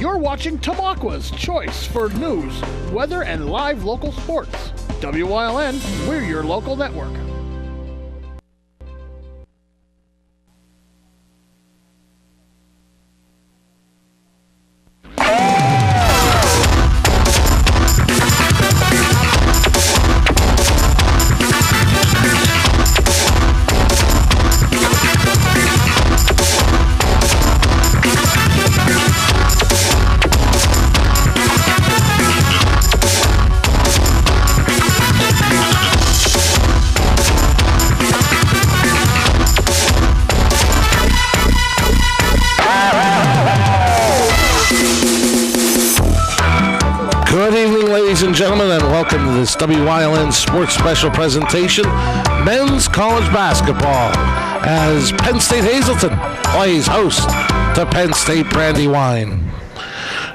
You're watching Tamaqua's choice for news, weather, and live local sports. WYLN, we're your local network. Gentlemen, and welcome to this WYLN Sports Special presentation, men's college basketball, as Penn State Hazleton plays host to Penn State Brandywine.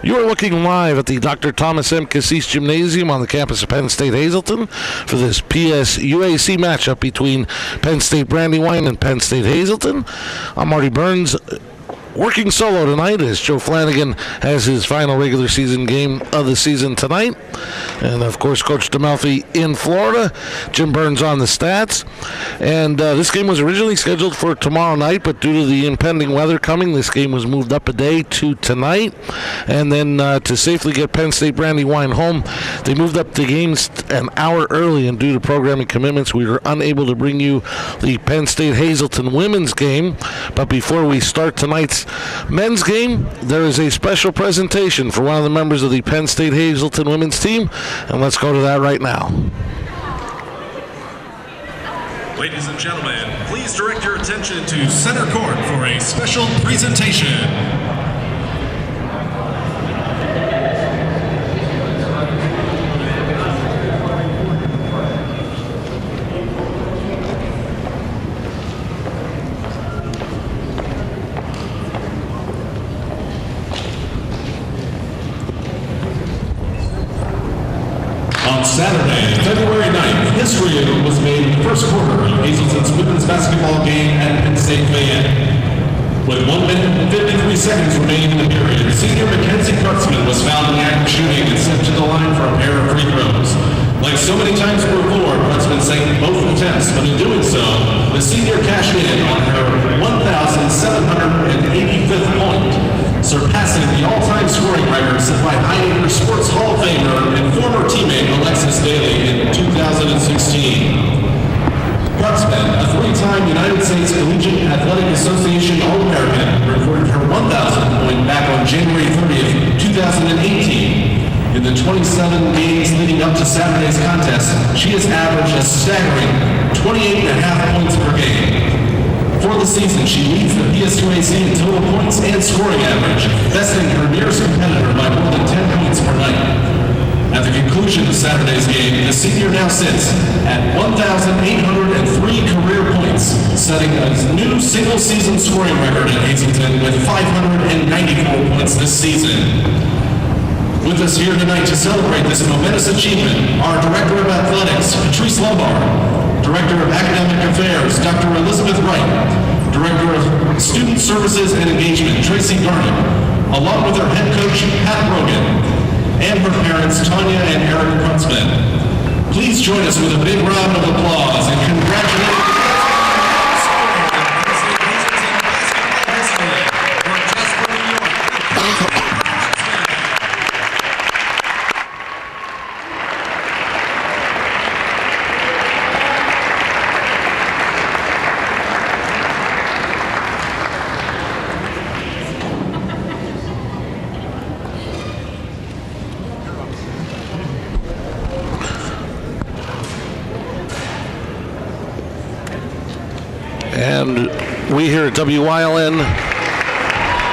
You are looking live at the Dr. Thomas M. Cassis Gymnasium on the campus of Penn State Hazleton for this PS-UAC matchup between Penn State Brandywine and Penn State Hazleton. I'm Marty Burns. Working solo tonight as Joe Flanagan has his final regular season game of the season tonight. And, of course, Coach DeMelfi in Florida. Jim Burns on the stats. And this game was originally scheduled for tomorrow night, but due to the impending weather coming, this game was moved up a day to tonight. And then to safely get Penn State Brandywine home, they moved up the games an hour early. And due to programming commitments, we were unable to bring you the Penn State Hazleton women's game. But before we start tonight's men's game, there is a special presentation for one of the members of the Penn State Hazleton women's team, and let's go to that right now. Ladies and gentlemen, please direct your attention to center court for a special presentation. On Saturday, February 9th, history was made in the first quarter of Hazleton's women's basketball game at Penn State Fayette. With 1 minute and 53 seconds remaining in the period, senior Mackenzie Kurtzman was found in the act of shooting and sent to the line for a pair of free throws. Like so many times before, Kurtzman sank both attempts, but in doing so, the senior cashed in on her 1,785th point, surpassing the all-time scoring record set by High Acre Sports Hall of Famer and former teammate Alexis Daly in 2016. Kurtzman, a three-time United States Collegiate Athletic Association All-American, recorded her 1,000th point back on January 30th, 2018. In the 27 games leading up to Saturday's contest, she has averaged a staggering 28.5 points per game. For the season, she leads the PS-UAC in total points and scoring average, besting her nearest competitor by more than 10 points per night. At the conclusion of Saturday's game, the senior now sits at 1,803 career points, setting a new single-season scoring record at Hazleton with 594 points this season. With us here tonight to celebrate this momentous achievement, our Director of Athletics, Patrice Lombard, Director of Academic Affairs, Dr. Elizabeth Wright, Director of Student Services and Engagement, Tracy Garnett, along with our head coach, Pat Rogan, and her parents, Tanya and Eric Kurtzman. Please join us with a big round of applause and congratulate And we here at WYLN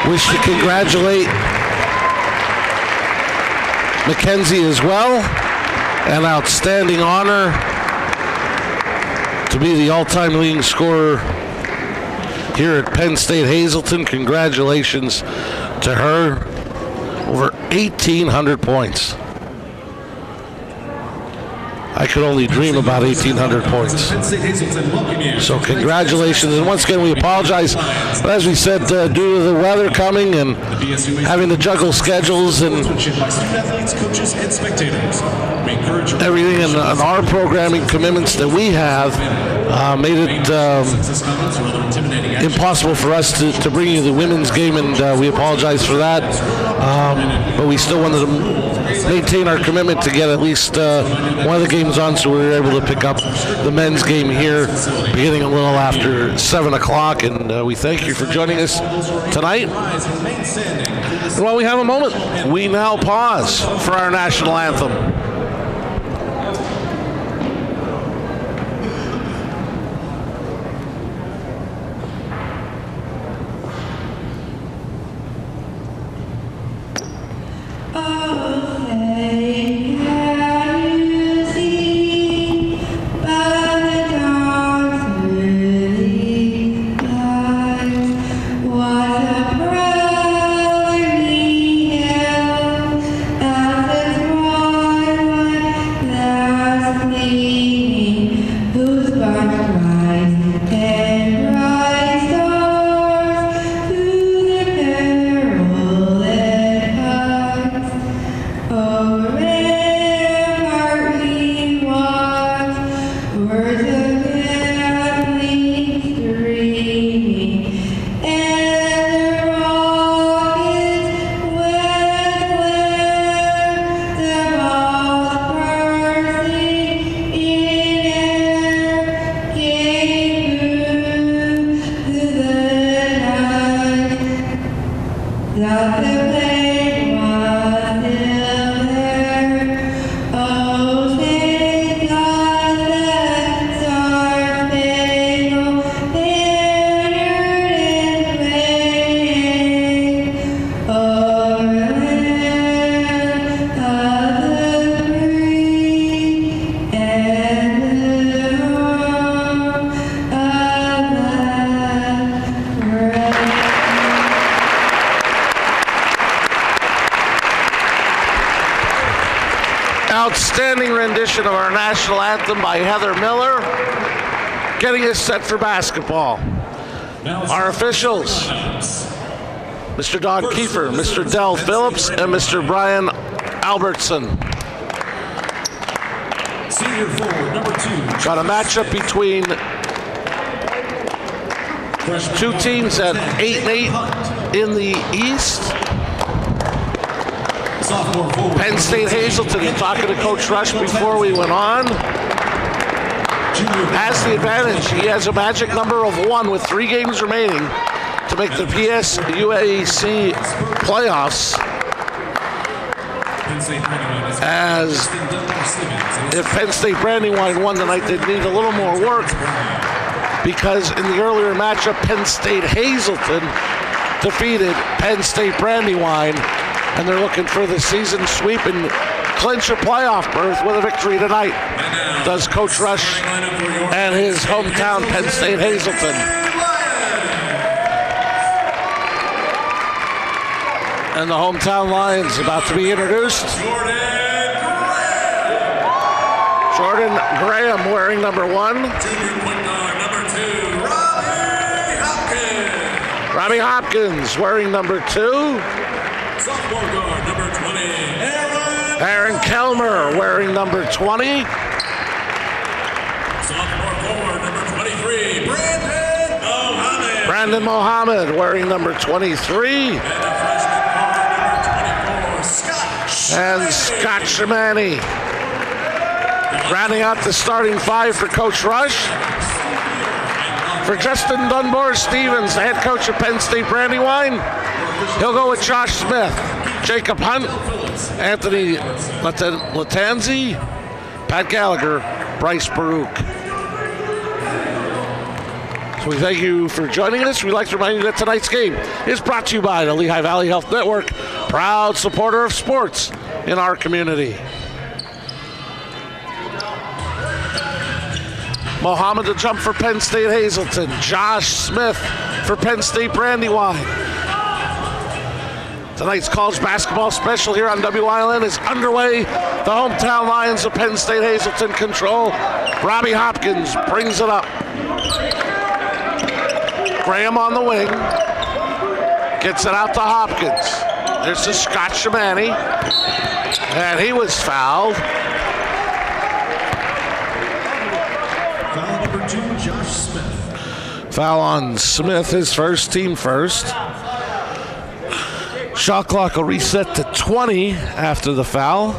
wish to congratulate Mackenzie as well. An outstanding honor to be the all-time leading scorer here at Penn State Hazleton. Congratulations to her. Over 1,800 points. I could only dream about 1,800 points. So congratulations, and once again we apologize. But as we said, due to the weather coming and having to juggle schedules and everything and our programming commitments that we have, made it impossible for us to bring you the women's game, and we apologize for that. But we still wanted to maintain our commitment to get at least one of the games on, so we were able to pick up the men's game here beginning a little after 7 o'clock, and we thank you for joining us tonight. And while we have a moment, we now pause for our national anthem. Outstanding rendition of our national anthem by Heather Miller, getting us set for basketball. Our officials, Mr. Don Kiefer, Mr. Del Phillips, and Mr. Brian Albertson. Senior forward number 2. Got a matchup between two teams at 8-8 in the East. Penn State Hazleton, talking to Coach Rush before we went on, has the advantage. He has a magic number of 1 with 3 games remaining to make the PSUAC playoffs. As if Penn State Brandywine won tonight, they'd need a little more work, because in the earlier matchup, Penn State Hazleton defeated Penn State Brandywine, and they're looking for the season sweep and clinch a playoff berth with a victory tonight. Does Coach Rush and his hometown Penn State Hazleton. And the hometown Lions about to be introduced. Jordan Graham wearing number 1. Robbie Hopkins wearing number 2. Sophomore guard number 20, Aaron Kelmer wearing number 20. Sophomore forward number 23, Brandon Mohammed wearing number 23. And the freshman guard number 24, And Scott Shermani. Rounding out the starting 5 for Coach Rush. For Justin Dunbar-Stevens, the head coach of Penn State Brandywine, he'll go with Josh Smith, Jacob Hunt, Anthony Latanzi, Pat Gallagher, Bryce Baruch. So we thank you for joining us. We'd like to remind you that tonight's game is brought to you by the Lehigh Valley Health Network, proud supporter of sports in our community. Mohammed to jump for Penn State Hazleton. Josh Smith for Penn State Brandywine. Tonight's college basketball special here on WILN is underway. The hometown Lions of Penn State Hazleton control. Robbie Hopkins brings it up. Graham on the wing. Gets it out to Hopkins. There's a Scott Shamani. And he was fouled. Foul number 2, Josh Smith. Foul on Smith, his first, team first. Shot clock will reset to 20 after the foul.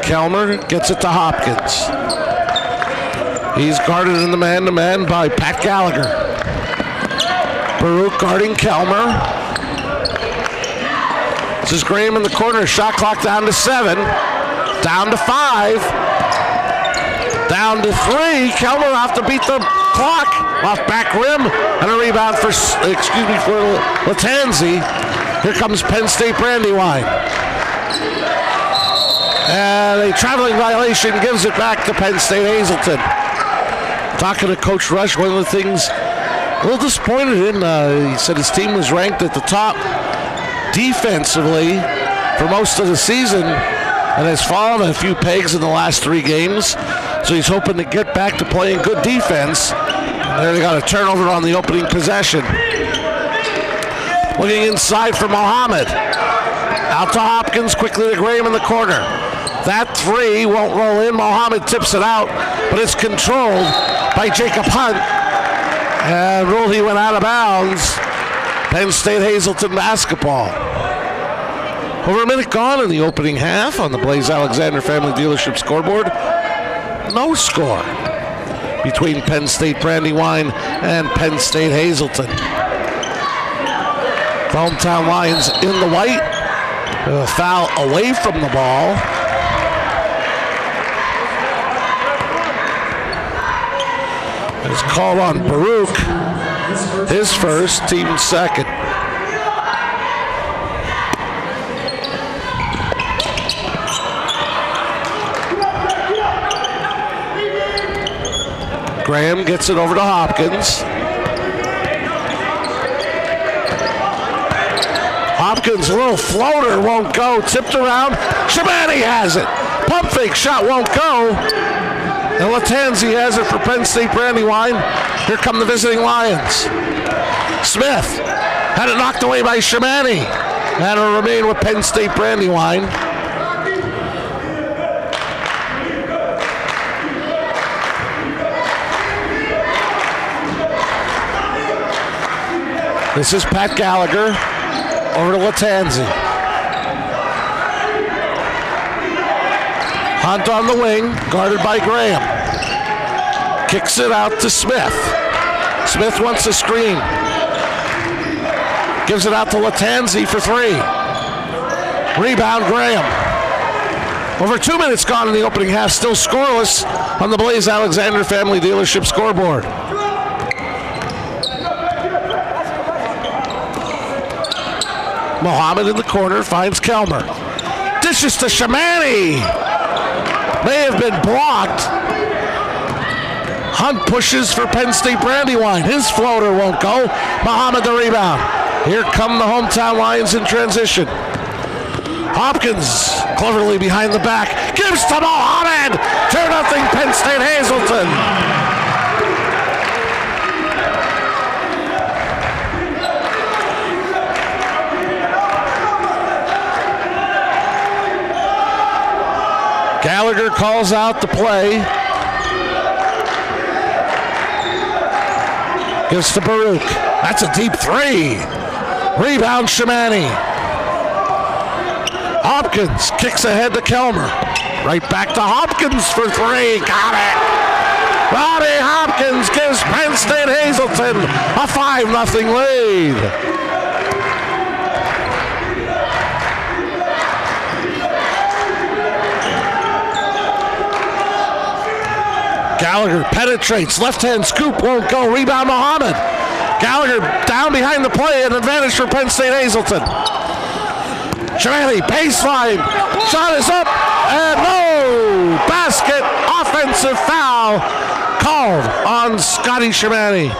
Kelmer gets it to Hopkins. He's guarded in the man-to-man by Pat Gallagher. Baruch guarding Kelmer. This is Graham in the corner. Shot clock down to 7. Down to 5. Down to 3. Kelmer off to beat the clock. Off back rim. And a rebound for Latanzi. Here comes Penn State Brandywine. And a traveling violation gives it back to Penn State Hazleton. Talking to Coach Rush, one of the things a little disappointed in, he said his team was ranked at the top defensively for most of the season and has fallen a few pegs in the last 3 games. So he's hoping to get back to playing good defense. And there they got a turnover on the opening possession. Looking inside for Mohammed. Out to Hopkins, quickly to Graham in the corner. That 3 won't roll in. Mohammed tips it out, but it's controlled by Jacob Hunt. And ruled he went out of bounds. Penn State Hazleton basketball. Over a minute gone in the opening half on the Blaze Alexander Family Dealership scoreboard. No score between Penn State Brandywine and Penn State Hazleton. The hometown Lions in the white. A foul away from the ball. It's called on Baruch, his first, team second. Graham gets it over to Hopkins. Hopkins, a little floater, won't go. Tipped around. Shamani has it. Pump fake shot won't go. And Latanzi has it for Penn State Brandywine. Here come the visiting Lions. Smith had it knocked away by Shamani. And it'll remain with Penn State Brandywine. This is Pat Gallagher over to Latanzi. Hunt on the wing, guarded by Graham. Kicks it out to Smith. Smith wants a screen. Gives it out to Latanzi for 3. Rebound, Graham. Over 2 minutes gone in the opening half, still scoreless on the Blaze Alexander Family Dealership scoreboard. Mohammed in the corner finds Kelmer. Dishes to Shamani. May have been blocked. Hunt pushes for Penn State Brandywine. His floater won't go. Mohammed the rebound. Here come the hometown Lions in transition. Hopkins cleverly behind the back. Gives to Mohammed. 2-0 Penn State Hazleton. Gallagher calls out the play. Gives to Baruch. That's a deep 3. Rebound, Shamani. Hopkins kicks ahead to Kelmer. Right back to Hopkins for 3. Got it. Robbie Hopkins gives Penn State Hazleton a 5-0 lead. Gallagher penetrates, left-hand scoop, won't go. Rebound, Mohammed. Gallagher down behind the play, an advantage for Penn State Hazleton. Shamani, baseline, shot is up, and no! Basket, offensive foul called on Scotty Shamani.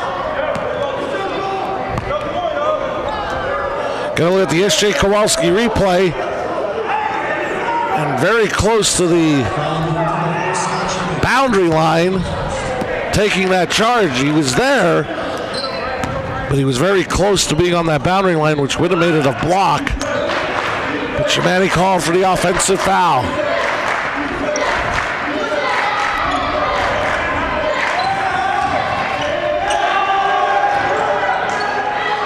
Gonna look at the S.J. Kowalski replay. And very close to the boundary line, taking that charge. He was there, but he was very close to being on that boundary line, which would have made it a block. But Shamani called for the offensive foul.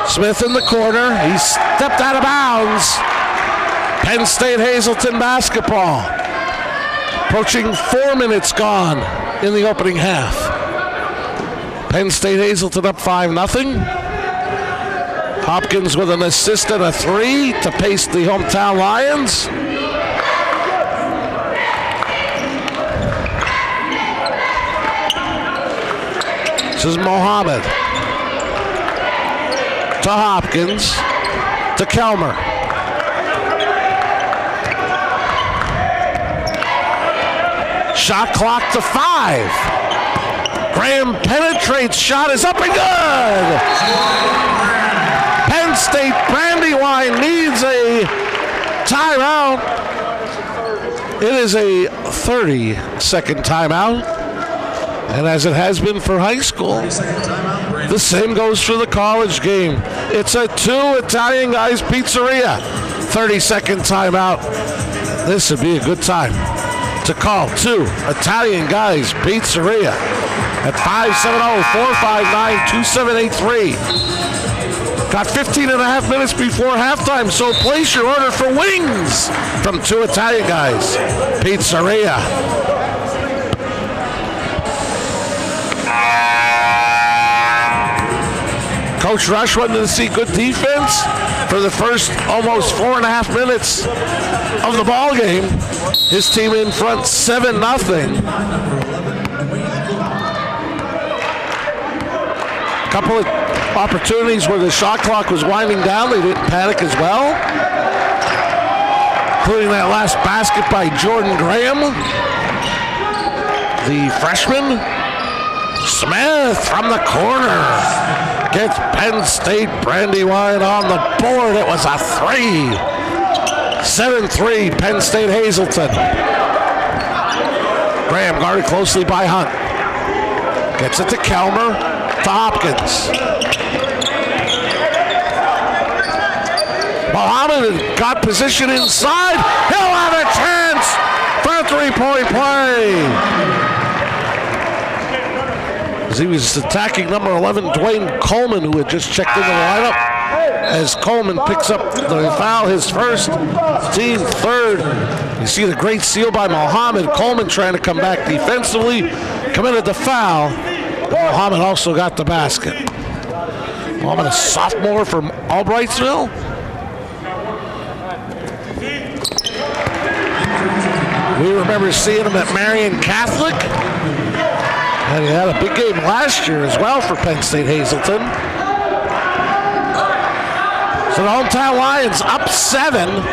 Smith in the corner. He stepped out of bounds. Penn State Hazleton basketball. Approaching 4 minutes gone in the opening half. Penn State Hazleton up 5-0. Hopkins with an assist and a three to pace the hometown Lions. This is Mohammed. To Hopkins. To Kelmer. Shot clock to 5. Graham penetrates. Shot is up and good. Penn State Brandywine needs a timeout. It is a 30-second timeout. And as it has been for high school, the same goes for the college game. It's a 2 Italian Guys Pizzeria. 30-second timeout. This would be a good time to call 2 Italian Guys Pizzeria at 570-459-2783. Got 15 and a half minutes before halftime, so place your order for wings from 2 Italian Guys Pizzeria. Coach Rush wanted to see good defense for the first almost 4.5 minutes of the ball game. His team in front 7-0. Couple of opportunities where the shot clock was winding down. They didn't panic as well. Including that last basket by Jordan Graham, the freshman. Smith from the corner gets Penn State Brandywine on the board. It was a 3. 7-3 Penn State Hazleton. Graham guarded closely by Hunt. Gets it to Kelmer, to Hopkins. Mohammed got position inside. He'll have a chance for a 3-point play. As he was attacking number 11, Dwayne Coleman, who had just checked into the lineup. As Coleman picks up the foul, his first, team third. You see the great steal by Mohammed. Coleman trying to come back defensively, committed the foul. Mohammed also got the basket. Mohammed, a sophomore from Albrightsville. We remember seeing him at Marion Catholic. And he had a big game last year as well for Penn State Hazleton. So the hometown Lions up 7.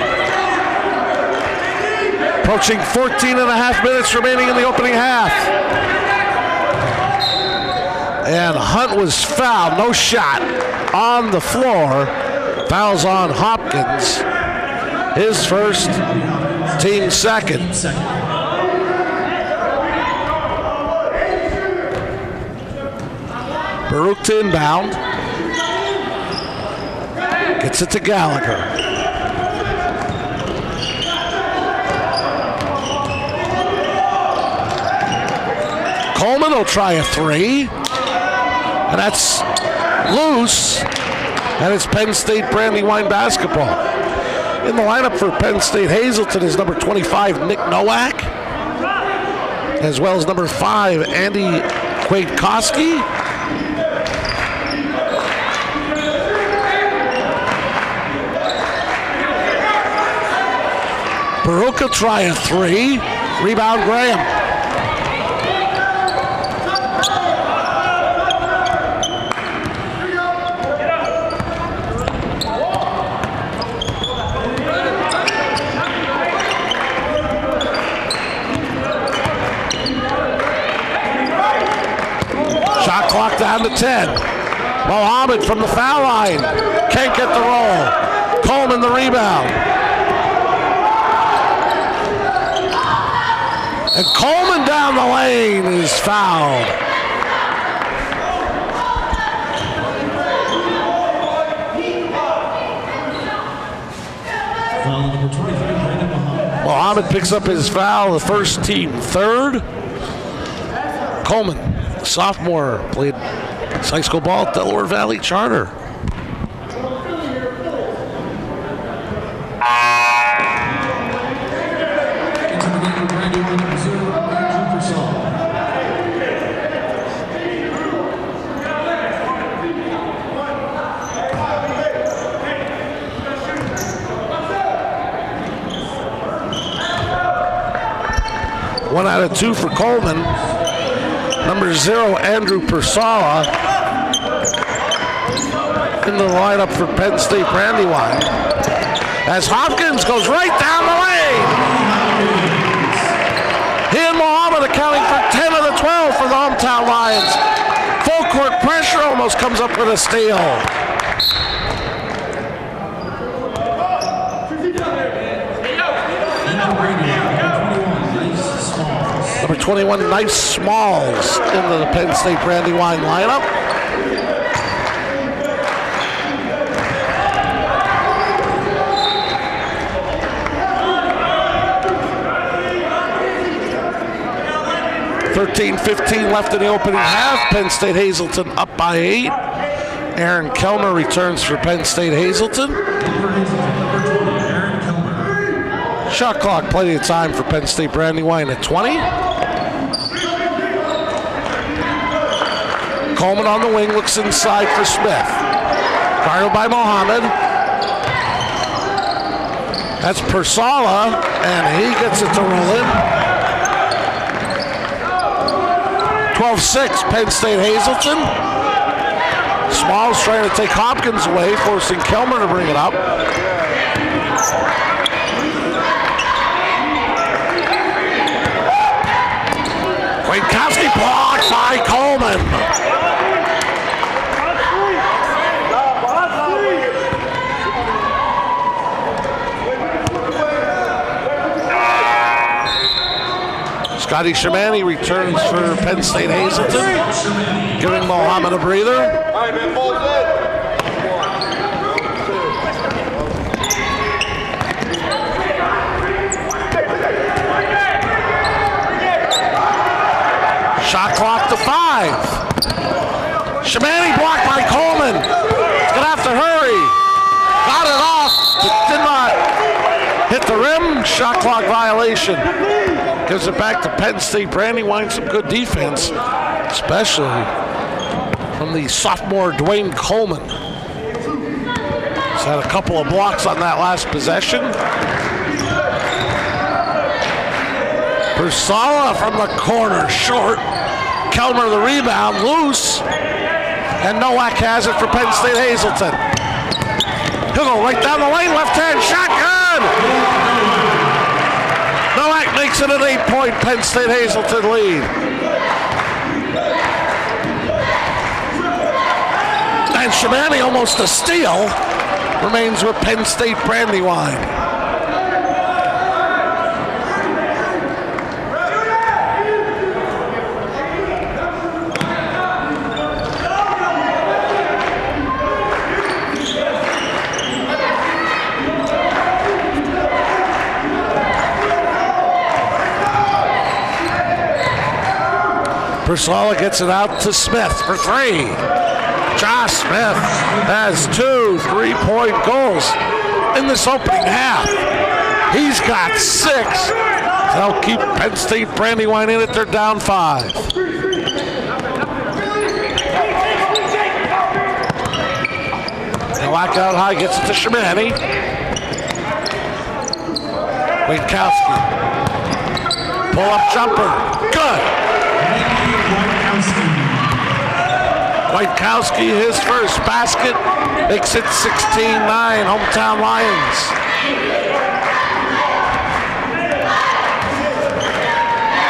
Approaching 14 and a half minutes remaining in the opening half. And Hunt was fouled, no shot on the floor. Fouls on Hopkins. His first, team second. Baruch to inbound. Gets it to Gallagher. Coleman will try a 3. And that's loose. And it's Penn State Brandywine basketball. In the lineup for Penn State Hazleton is number 25, Nick Nowak. As well as number 5, Andy Kwiatkowski. Baruch will try a 3. Rebound Graham. Shot clock down to 10. Mohammed from the foul line. Can't get the roll. Coleman the rebound. And Coleman down the lane is fouled. Mohammed picks up his foul, the first team third. Coleman, sophomore, played high school ball at Delaware Valley Charter. One out of two for Coleman. Number 0, Andrew Persala, in the lineup for Penn State Brandywine. As Hopkins goes right down the lane. He and Mohammed accounting for 10 of the 12 for the hometown Lions. Full court pressure, almost comes up with a steal. Number 21, Nice Smalls, into the Penn State Brandywine lineup. .15 left in the opening half. Penn State Hazleton up by 8. Aaron Kelmer returns for Penn State Hazleton. Shot clock, plenty of time for Penn State Brandywine at 20. Coleman on the wing, looks inside for Smith. Guarded by Mohammed. That's Persala, and he gets it to roll in. 12-6, Penn State Hazleton. Smalls trying to take Hopkins away, forcing Kelmer to bring it up. Winkowski blocked by Coleman. Scotty Shamani returns for Penn State Hazleton, giving Mohammed a breather. Shot clock to 5. Shamani blocked by Coleman. He's gonna have to hurry. Got it off, but did not hit the rim. Shot clock violation. Gives it back to Penn State Brandywine. Some good defense, especially from the sophomore Dwayne Coleman. He's had a couple of blocks on that last possession. Persala from the corner, short. Kelmer the rebound, loose. And Nowak has it for Penn State Hazleton. He'll go right down the lane, left hand shot, good! Nowak makes it an 8-point Penn State Hazleton lead. And Shamani, almost a steal, remains with Penn State Brandywine. Persala gets it out to Smith for 3. Josh Smith has 2 3-point goals in this opening half. He's got 6. They'll keep Penn State Brandywine in it. They're down 5. Nowak out high, gets it to Shamani. Winkowski. Pull-up jumper. Good. Winkowski, his first basket, makes it 16-9, hometown Lions.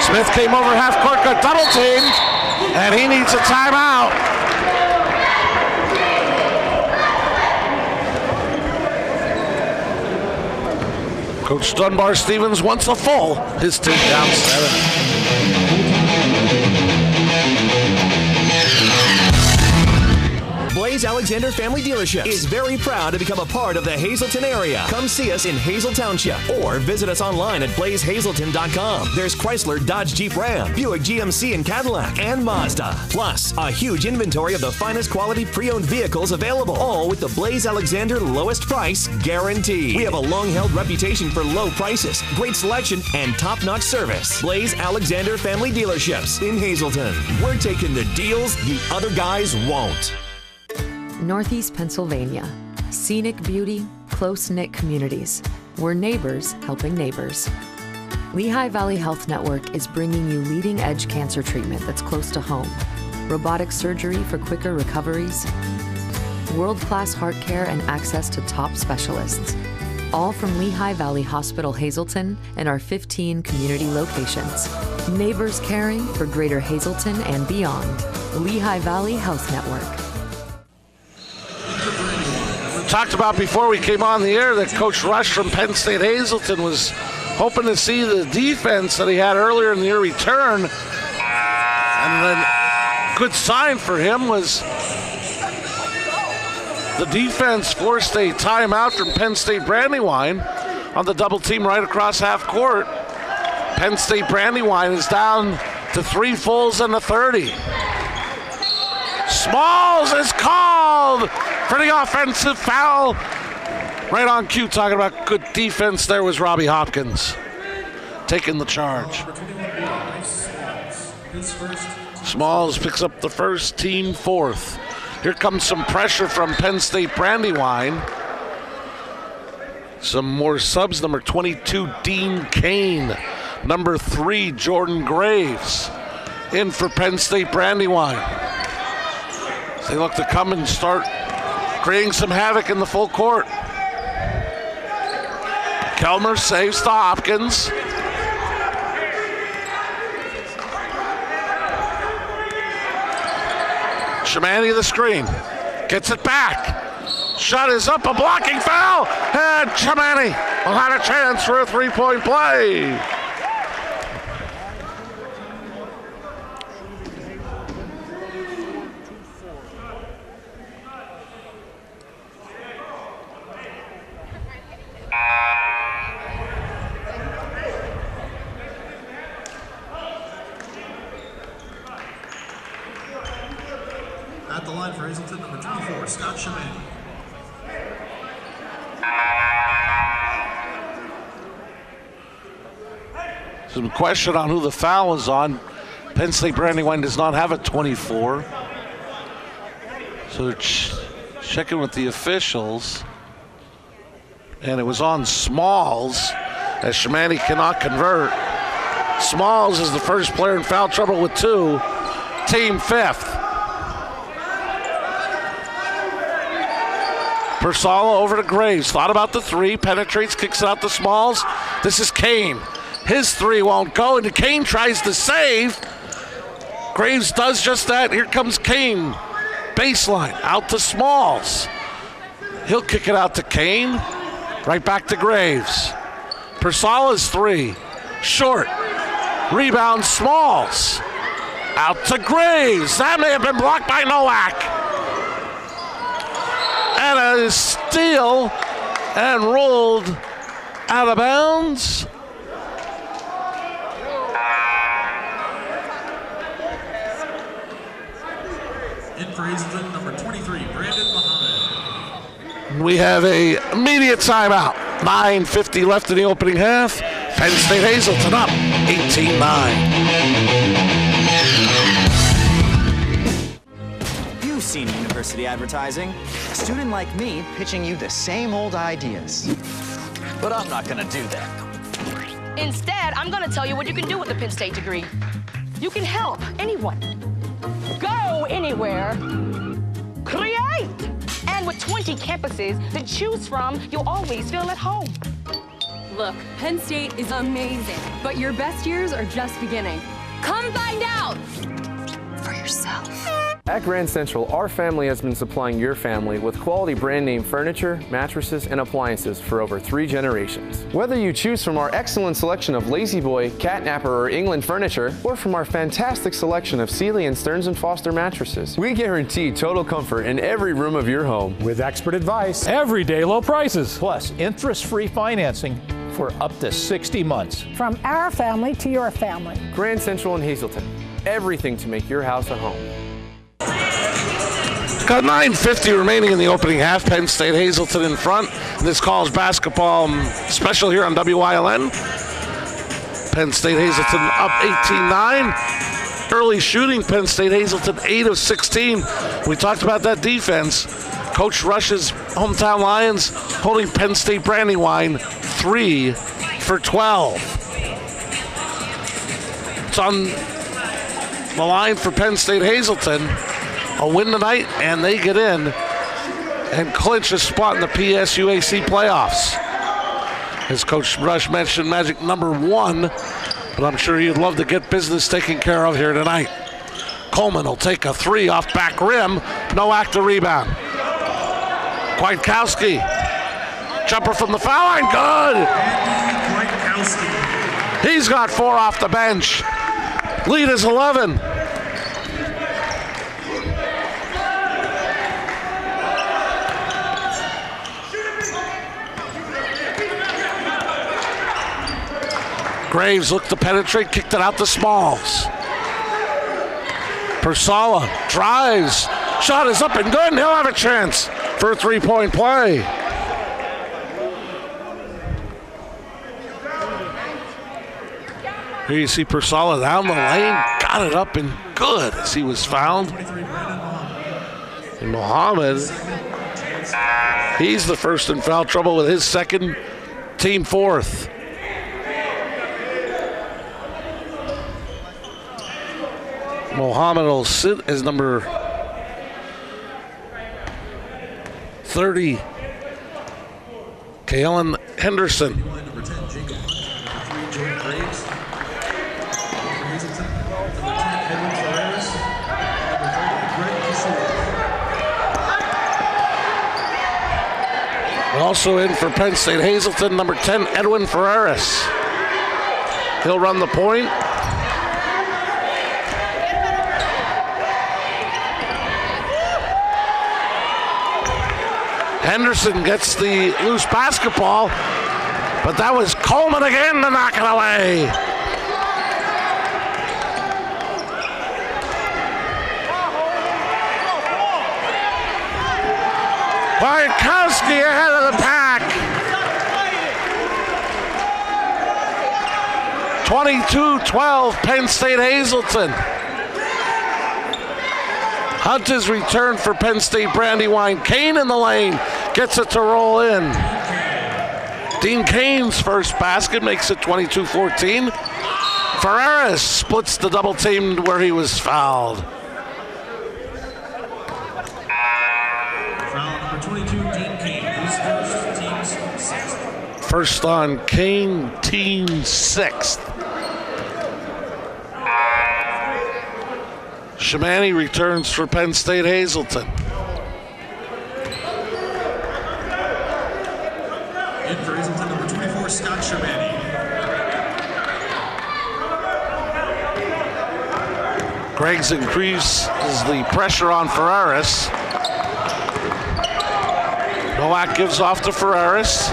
Smith came over half court, got double teamed, and he needs a timeout. Coach Dunbar Stevens wants a full. His team down 7. Blaze Alexander Family Dealership is very proud to become a part of the Hazleton area. Come see us in Hazel Township or visit us online at blazehazleton.com. There's Chrysler, Dodge, Jeep, Ram, Buick, GMC, and Cadillac, and Mazda. Plus, a huge inventory of the finest quality pre-owned vehicles available, all with the Blaze Alexander lowest price guarantee. We have a long-held reputation for low prices, great selection, and top-notch service. Blaze Alexander Family Dealerships in Hazleton. We're taking the deals the other guys won't. Northeast Pennsylvania. Scenic beauty, close-knit communities. We're neighbors helping neighbors. Lehigh Valley Health Network is bringing you leading-edge cancer treatment that's close to home. Robotic surgery for quicker recoveries. World-class heart care and access to top specialists. All from Lehigh Valley Hospital Hazleton and our 15 community locations. Neighbors caring for greater Hazleton and beyond. Lehigh Valley Health Network. Talked about before we came on the air that Coach Rush from Penn State Hazleton was hoping to see the defense that he had earlier in the year return. And then good sign for him was the defense forced a timeout from Penn State Brandywine on the double team right across half court. Penn State Brandywine is down to 3 fulls and a 30. Smalls is called for the offensive foul. Right on cue, talking about good defense there was Robbie Hopkins taking the charge. Smalls picks up the first, team 4th. Here comes some pressure from Penn State Brandywine. Some more subs. Number 22, Dean Kane. Number 3, Jordan Graves. In for Penn State Brandywine. They look to come and start creating some havoc in the full court. Kelmer saves to Hopkins. Shamani the screen. Gets it back. Shot is up, a blocking foul. And Shamani will have a chance for a 3-point play. At the line for Hazleton, number 24, Scott Shamani. Some question on who the foul is on. Penn State Brandywine does not have a 24. So they're checking with the officials. And it was on Smalls, as Shamani cannot convert. Smalls is the first player in foul trouble with 2. Team 5th. Persala over to Graves. Thought about the 3. Penetrates, kicks it out to Smalls. This is Kane. His 3 won't go, and Kane tries to save. Graves does just that. Here comes Kane. Baseline, out to Smalls. He'll kick it out to Kane. Right back to Graves. Persala's 3. Short. Rebound, Smalls. Out to Graves. That may have been blocked by Nowak. And a steal and rolled out of bounds. In for Hazleton, number 23, Brandon Muhammad. We have a immediate timeout. 9:50 left in the opening half. Penn State Hazleton up 18-9. You've seen university advertising. A student like me pitching you the same old ideas. But I'm not gonna do that. Instead, I'm gonna tell you what you can do with a Penn State degree. You can help anyone. Go anywhere. Create! And with 20 campuses to choose from, you'll always feel at home. Look, Penn State is amazing, but your best years are just beginning. Come find out for yourself. At Grand Central, our family has been supplying your family with quality brand name furniture, mattresses, and appliances for over 3 generations. Whether you choose from our excellent selection of Lazy Boy, Catnapper, or England furniture, or from our fantastic selection of Sealy and Stearns & Foster mattresses, we guarantee total comfort in every room of your home. With expert advice, everyday low prices, plus interest-free financing for up to 60 months. From our family to your family. Grand Central in Hazleton. Everything to make your house a home. Got 9:50 remaining in the opening half. Penn State Hazleton in front. This college basketball special here on WYLN. Penn State Hazleton up 18-9. Early shooting, Penn State Hazleton 8 of 16. We talked about that defense. Coach Rush's hometown Lions holding Penn State Brandywine 3 for 12. It's on the line for Penn State Hazleton. A win tonight, and they get in and clinch a spot in the PSUAC playoffs. As Coach Rush mentioned, Magic number 1, but I'm sure you'd love to get business taken care of here tonight. Coleman will take a 3 off back rim. Nowak to rebound. Kwiatkowski. Jumper from the foul line. Good. He's got 4 off the bench. Lead is 11. Graves looked to penetrate, kicked it out to Smalls. Persala drives. Shot is up and good, and he'll have a chance for a 3-point play. Here you see Persala down the lane, got it up and good as he was fouled. And Mohammed, he's the first in foul trouble with his second, team 4th. Mohammed will sit as number 30, Kalen Henderson. Also in for Penn State Hazleton, number 10, Edwin Ferreras. He'll run the point. Henderson gets the loose basketball, but that was Coleman again to knock it away. Kwiatkowski ahead of the pack. 22-12, Penn State Hazleton. Hunt is returned for Penn State Brandywine. Kane in the lane, gets it to roll in. Dean Kane's first basket makes it 22-14. Ferreras splits the double team where he was fouled. Foul number 22, Dean Kane. Who's first? Team's 6th. First on Kane, team 6th. Shamani returns for Penn State Hazleton. In for Hazleton, number 24, Scott Shamani. Greggs increases the pressure on Ferreras. Nowak gives off to Ferreras.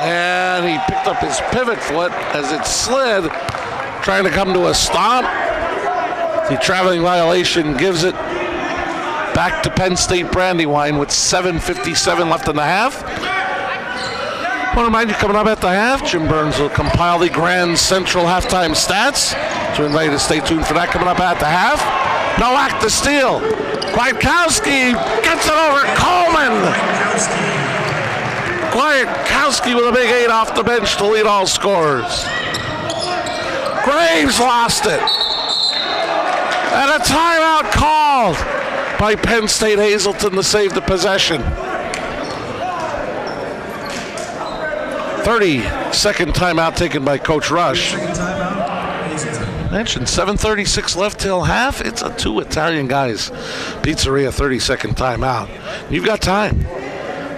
And he picked up his pivot foot as it slid, trying to come to a stop. The traveling violation gives it back to Penn State Brandywine with 7:57 left in the half. I want to remind you, coming up at the half, Jim Burns will compile the Grand Central halftime stats. So invite you to stay tuned for that coming up at the half. Nowak the steal. Kwiatkowski gets it over Coleman. Kwiatkowski with a big 8 off the bench to lead all scorers. Graves lost it. And a timeout called by Penn State Hazleton to save the possession. 30-second timeout taken by Coach Rush. Second timeout, Hazleton. Mentioned 7:36 left till half. It's a Two Italian Guys Pizzeria 30-second timeout. You've got time.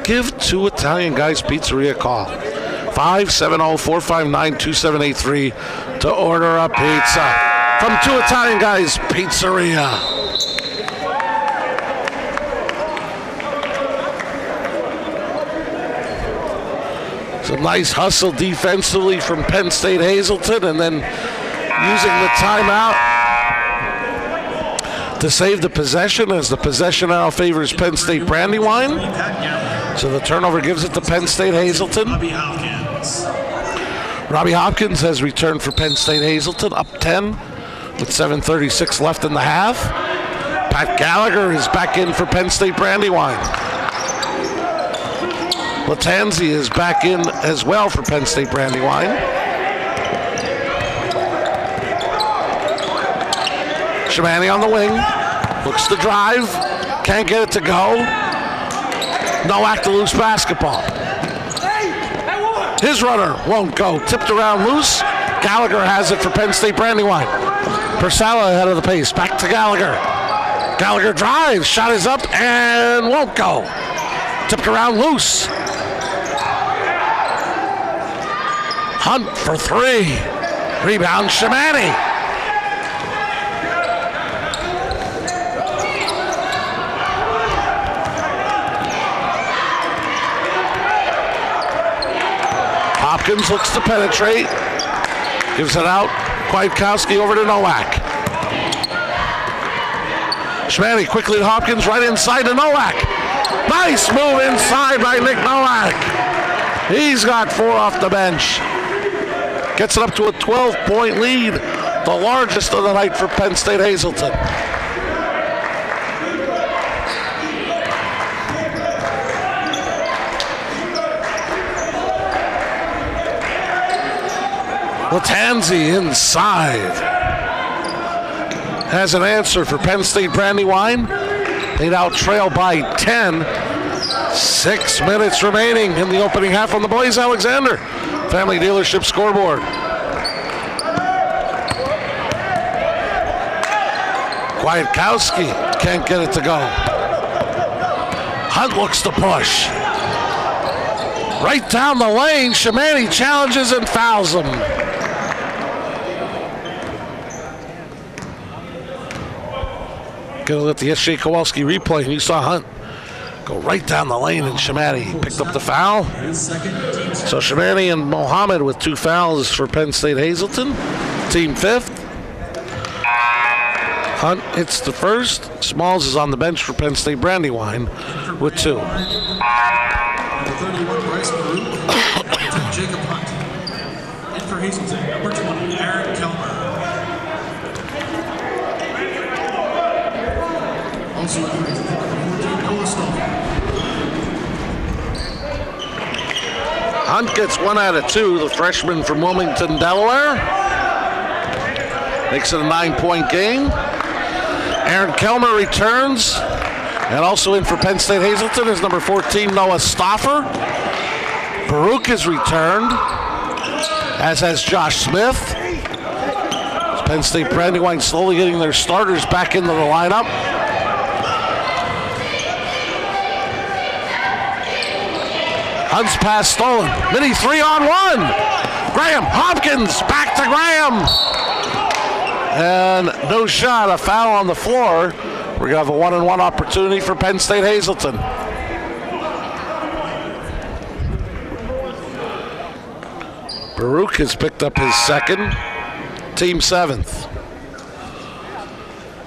Give Two Italian Guys Pizzeria a call. 570-459-2783 to order a pizza from Two Italian Guys Pizzeria. Some nice hustle defensively from Penn State Hazleton, and then using the timeout to save the possession, as the possession now favors Penn State Brandywine. So the turnover gives it to Penn State Hazleton. Robbie Hopkins has returned for Penn State Hazleton, up 10 with 7:36 left in the half. Pat Gallagher is back in for Penn State Brandywine. Latanzi is back in as well for Penn State Brandywine. Shamani on the wing, looks to drive, can't get it to go. Nowak to loose basketball. His runner won't go, tipped around loose. Gallagher has it for Penn State Brandywine. Persala ahead of the pace, back to Gallagher. Gallagher drives, shot is up and won't go. Tipped around loose. Hunt for three. Rebound, Shamani. Hopkins looks to penetrate. Gives it out. Kwiatkowski over to Nowak. Shamani quickly to Hopkins, right inside to Nowak. Nice move inside by Nick Nowak. He's got 4 off the bench. Gets it up to a 12-point lead, the largest of the night for Penn State Hazleton. Latanzi inside. Has an answer for Penn State Brandywine. They now trail by 10. 6 minutes remaining in the opening half on the Blaze Alexander Family Dealership scoreboard. Kwiatkowski can't get it to go. Hunt looks to push. Right down the lane, Shamani challenges and fouls him. Gonna let the S.J. Kowalski replay, and you saw Hunt go right down the lane, and Shamani picked up the foul. So Shamani and Mohammed with 2 fouls for Penn State Hazleton. Team 5th. Hunt hits the first. Smalls is on the bench for Penn State Brandywine with 2. Number 31, Bryce Baruch. Jacob Hunt. In for Hazleton, number 20, Aaron Kelmer. Also in for Hazleton, number 14, Noah Stoll. Hunt gets 1 out of 2, the freshman from Wilmington, Delaware. Makes it a 9-point game. Aaron Kelmer returns. And also in for Penn State Hazleton is number 14, Noah Stoffer. Baruch has returned, as has Josh Smith. Penn State Brandywine slowly getting their starters back into the lineup. Hunt's pass stolen. Mini 3-on-1. Graham Hopkins back to Graham. And no shot, a foul on the floor. We're going to have a 1-on-1 opportunity for Penn State Hazleton. Baruch has picked up his second. Team 7th.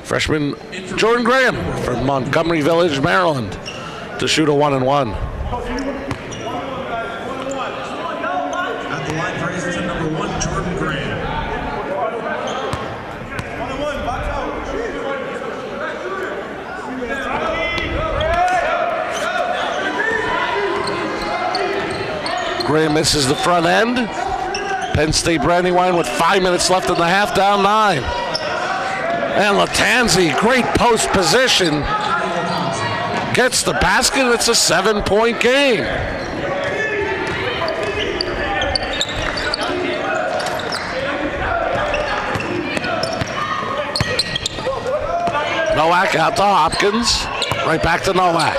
Freshman Jordan Graham from Montgomery Village, Maryland, to shoot a 1-on-1. At the line for Hazleton, number 1, Jordan Graham. Graham misses the front end. Penn State Brandywine with 5 minutes left in the half, down 9. And Latanzi, great post position, gets the basket. It's a 7-point game. Nowak out to Hopkins. Right back to Nowak.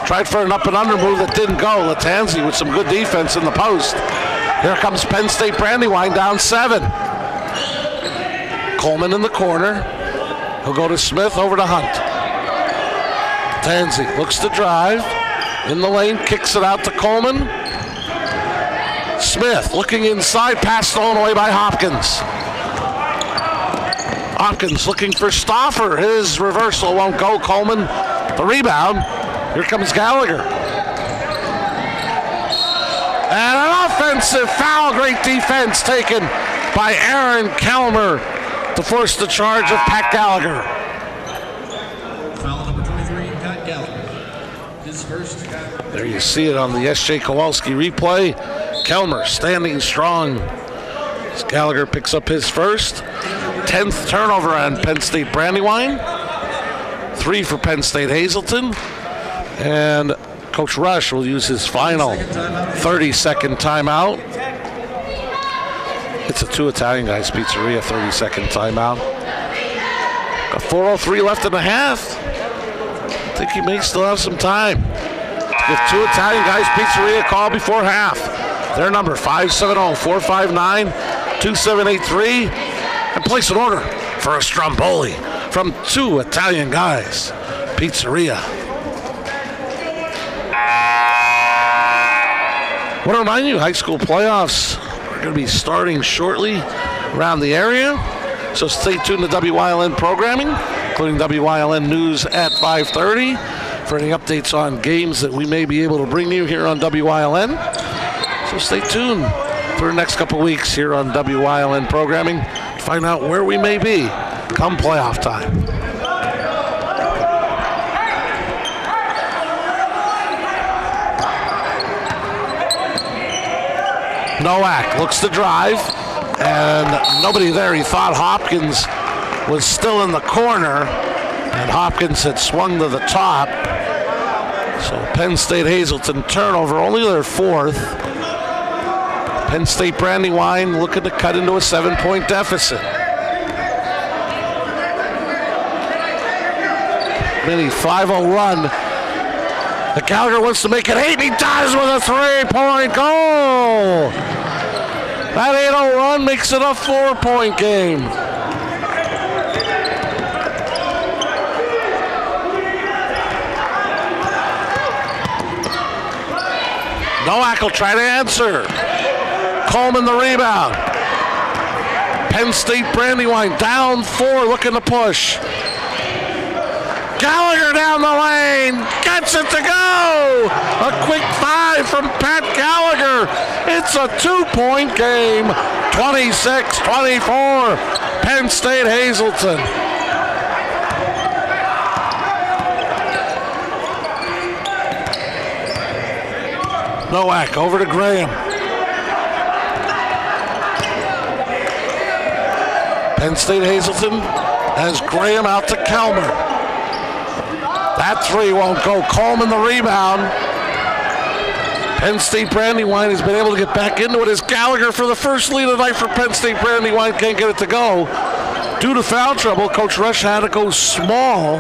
Tried for an up and under move that didn't go. Latanzi with some good defense in the post. Here comes Penn State Brandywine down 7. Coleman in the corner. He'll go to Smith, over to Hunt. Latanzi looks to drive. In the lane, kicks it out to Coleman. Smith looking inside, pass stolen away by Hopkins. Hopkins looking for Stauffer. His reversal won't go. Coleman, the rebound. Here comes Gallagher. And an offensive foul. Great defense taken by Aaron Kelmer to force the charge of Pat Gallagher. Foul number 23, Pat Gallagher. His first. There you see it on the S.J. Kowalski replay. Kelmer standing strong as Gallagher picks up his first. 10th turnover on Penn State Brandywine. 3 for Penn State Hazleton. And Coach Rush will use his final 30-second timeout. It's a Two Italian Guys Pizzeria 30-second timeout. Got 4:03 left in the half. I think he may still have some time. Give Two Italian Guys Pizzeria a call before half. Their number 570-459-2783. And place an order for a Stromboli from Two Italian Guys Pizzeria. I want to remind you, high school playoffs are going to be starting shortly around the area. So stay tuned to WYLN programming, including WYLN News at 5:30 for any updates on games that we may be able to bring you here on WYLN. So stay tuned for the next couple weeks here on WYLN programming to find out where we may be come playoff time. Nowak looks to drive, and nobody there. He thought Hopkins was still in the corner, and Hopkins had swung to the top. So Penn State Hazleton turnover, only their 4th. Penn State Brandywine looking to cut into a 7-point deficit. Mini 5-0 run. The Gallagher wants to make it 8, and he does with a 3-point goal. That 8-0 run makes it a 4-point game. Nowak will try to answer. Coleman the rebound. Penn State Brandywine down 4, looking to push. Gallagher down the lane, gets it to go! A quick 5 from Pat Gallagher. It's a 2-point game, 26-24, Penn State Hazleton. Nowak over to Graham. Penn State Hazleton has Graham out to Kelmer. That 3 won't go. Coleman the rebound. Penn State Brandywine has been able to get back into it as Gallagher for the first lead of the night for Penn State Brandywine can't get it to go. Due to foul trouble, Coach Rush had to go small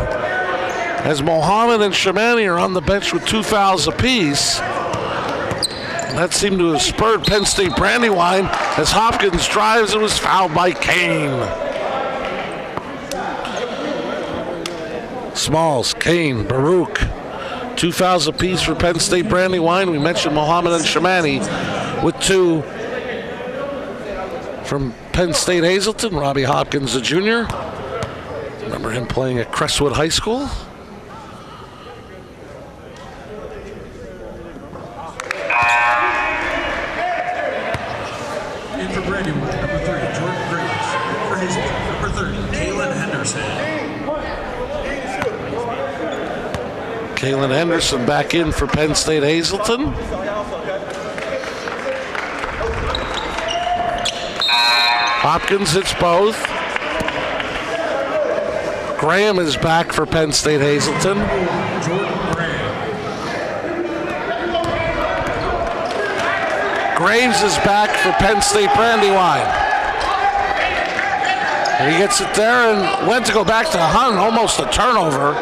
as Mohammed and Shamani are on the bench with 2 fouls apiece. That seemed to have spurred Penn State Brandywine as Hopkins drives and was fouled by Kane. Smalls, Kane, Baruch. 2 fouls apiece for Penn State Brandywine. We mentioned Mohammed and Shamani with 2 from Penn State Hazleton. Robbie Hopkins, the junior. Remember him playing at Crestwood High School. In for Brandywine, number 3, Jordan Graves. For Hazleton, number 30, Kaylin Henderson. Kaylin Henderson back in for Penn State Hazleton. Hopkins hits both. Graham is back for Penn State Hazleton. Graves is back for Penn State Brandywine. And he gets it there and went to go back to Hunt, almost a turnover.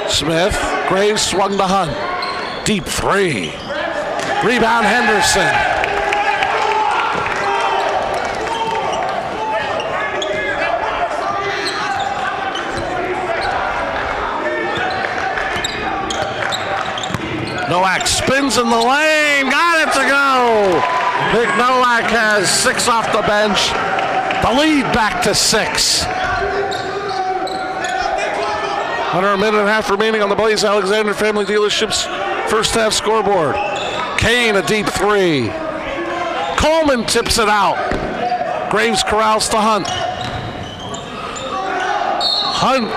Smith, Graves swung to Hunt. Deep three. Rebound Henderson. Nowak spins in the lane, got it to go. Nick Nowak has 6 off the bench. The lead back to 6. Under a minute and a half remaining on the Blaze Alexander Family Dealership's first half scoreboard. Kane, a deep three. Coleman tips it out. Graves corrals to Hunt. Hunt,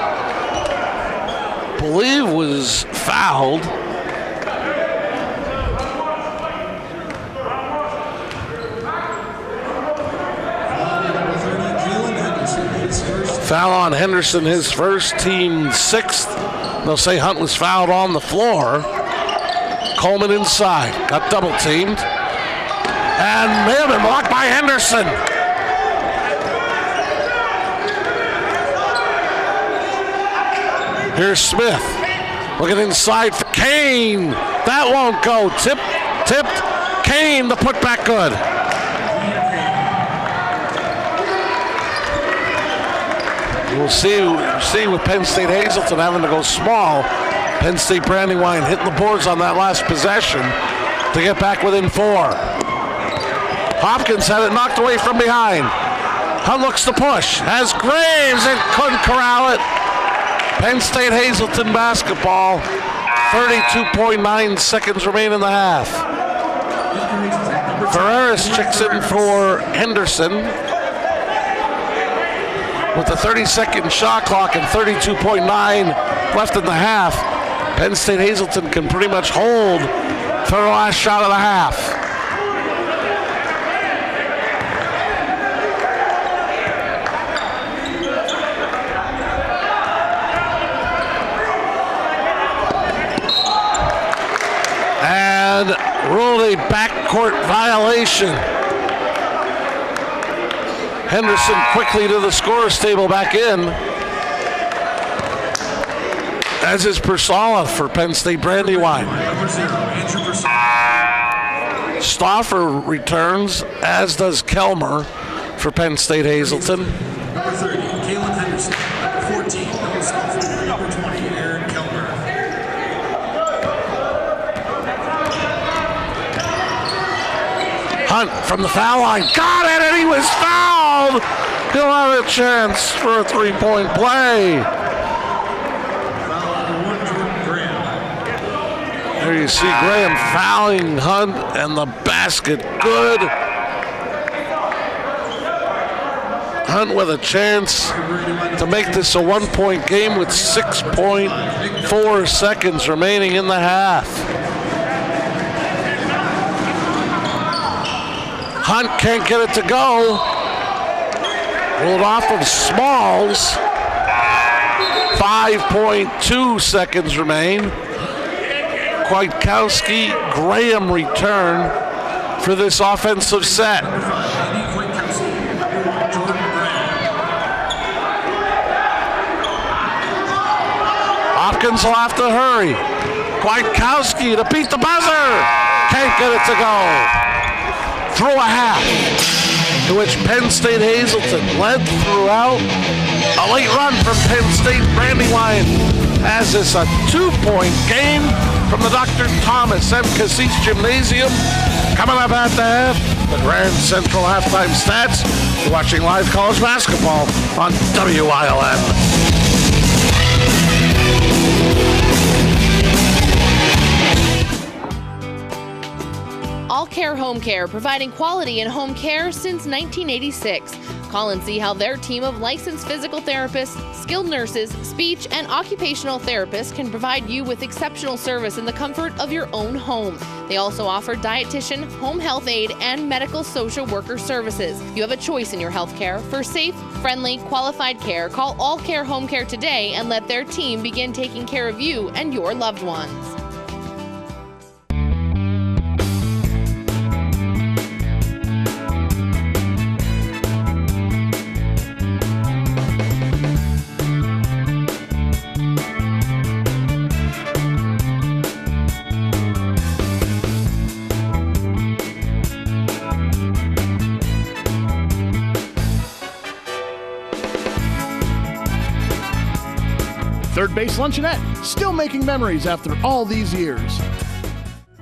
I believe, was fouled. Foul on Henderson, his first, team 6th. They'll say Hunt was fouled on the floor. Coleman inside, got double teamed. And may have been blocked by Henderson. Here's Smith, looking inside for Kane. That won't go, tipped. Kane, the putback good. We'll see with Penn State Hazleton having to go small. Penn State Brandywine hitting the boards on that last possession to get back within 4. Hopkins had it knocked away from behind. Hunt looks to push. Has Graves and couldn't corral it. Penn State Hazleton basketball. 32.9 seconds remain in the half. Ferreras checks in for Henderson. With the 30-second shot clock and 32.9 left in the half, Penn State Hazleton can pretty much hold for the last shot of the half. And ruled a backcourt violation. Henderson quickly to the scorer's table back in. As is Persala for Penn State Brandywine. Stauffer returns, as does Kelmer for Penn State Hazleton. Number 30, Kalen Henderson. Number 14, Noah Stauffer. Number 20, Aaron Kelmer. Hunt from the foul line. Got it, and he was fouled. He'll have a chance for a 3-point play. There you see Graham fouling Hunt, and the basket good. Hunt with a chance to make this a 1-point game with 6.4 seconds remaining in the half. Hunt can't get it to go. Rolled off of Smalls. 5.2 seconds remain. Kwiatkowski, Graham return for this offensive set. Hopkins will have to hurry. Kwiatkowski to beat the buzzer. Can't get it to go. Through a half to which Penn State Hazleton led throughout. A late run from Penn State Brandywine as it's a 2-point game from the Dr. Thomas M. Cassis Gymnasium. Coming up at the half, the Grand Central halftime stats. You're watching live college basketball on WILN. All Care Home Care, providing quality in home care since 1986. Call and see how their team of licensed physical therapists, skilled nurses, speech, and occupational therapists can provide you with exceptional service in the comfort of your own home. They also offer dietitian, home health aide, and medical social worker services. You have a choice in your health care. For safe, friendly, qualified care, call All Care Home Care today and let their team begin taking care of you and your loved ones. Third Base Luncheonette, still making memories after all these years.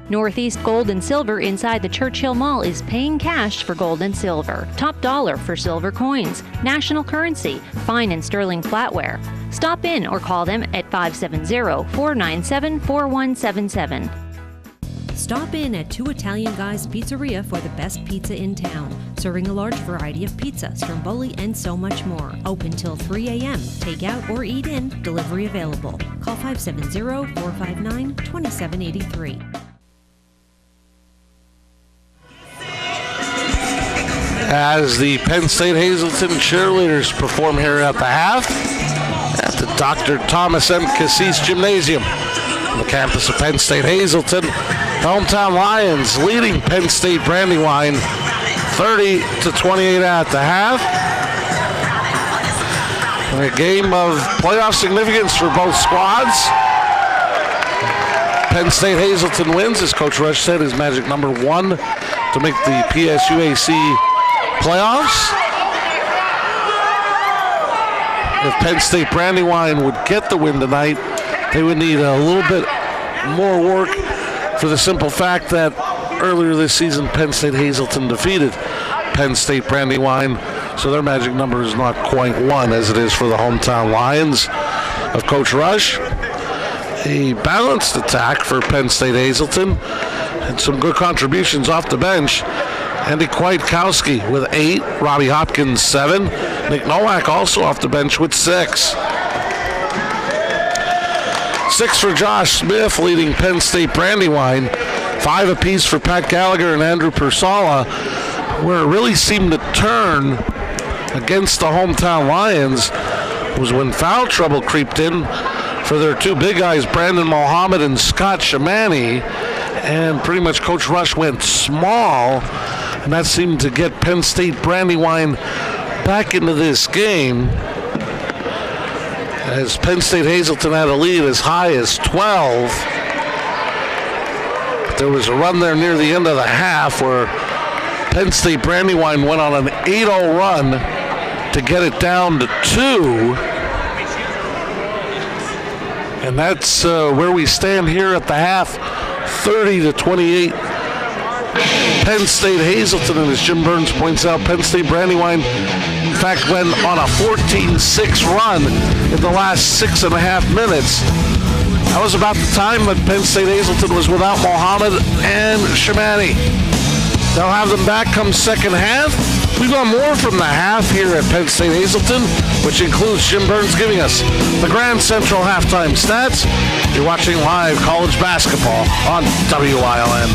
Northeast Gold and Silver inside the Churchill Mall is paying cash for gold and silver. Top dollar for silver coins, national currency, fine and sterling flatware. Stop in or call them at 570-497-4177. Stop in at Two Italian Guys Pizzeria for the best pizza in town. Serving a large variety of pizzas, stromboli, and so much more. Open till 3 a.m. Take out or eat in. Delivery available. Call 570-459-2783. As the Penn State Hazleton cheerleaders perform here at the half at the Dr. Thomas M. Cassis Gymnasium on the campus of Penn State Hazleton. The hometown Lions leading Penn State Brandywine 30-28 at the half. In a game of playoff significance for both squads. Penn State Hazleton wins, as Coach Rush said, is magic number 1 to make the PSUAC playoffs. If Penn State Brandywine would get the win tonight, they would need a little bit more work for the simple fact that earlier this season Penn State Hazleton defeated Penn State Brandywine, so their magic number is not quite 1 as it is for the hometown Lions of Coach Rush. A balanced attack for Penn State Hazleton and some good contributions off the bench. Andy Kwiatkowski with 8, Robbie Hopkins 7, Nick Nowak also off the bench with 6. 6 for Josh Smith leading Penn State Brandywine, 5 apiece for Pat Gallagher and Andrew Persala. Where it really seemed to turn against the hometown Lions was when foul trouble creeped in for their 2 big guys, Brandon Mohammed and Scott Shamani, and pretty much Coach Rush went small, and that seemed to get Penn State Brandywine back into this game, as Penn State Hazleton had a lead as high as 12. But there was a run there near the end of the half where Penn State Brandywine went on an 8-0 run to get it down to 2. And that's where we stand here at the half, 30-28. Penn State Hazleton, and as Jim Burns points out, Penn State Brandywine, in fact, went on a 14-6 run in the last 6.5 minutes. That was about the time that Penn State Hazleton was without Mohammed and Shamani. They'll have them back come second half. We've got more from the half here at Penn State Hazleton, which includes Jim Burns giving us the Grand Central halftime stats. You're watching live college basketball on WILN.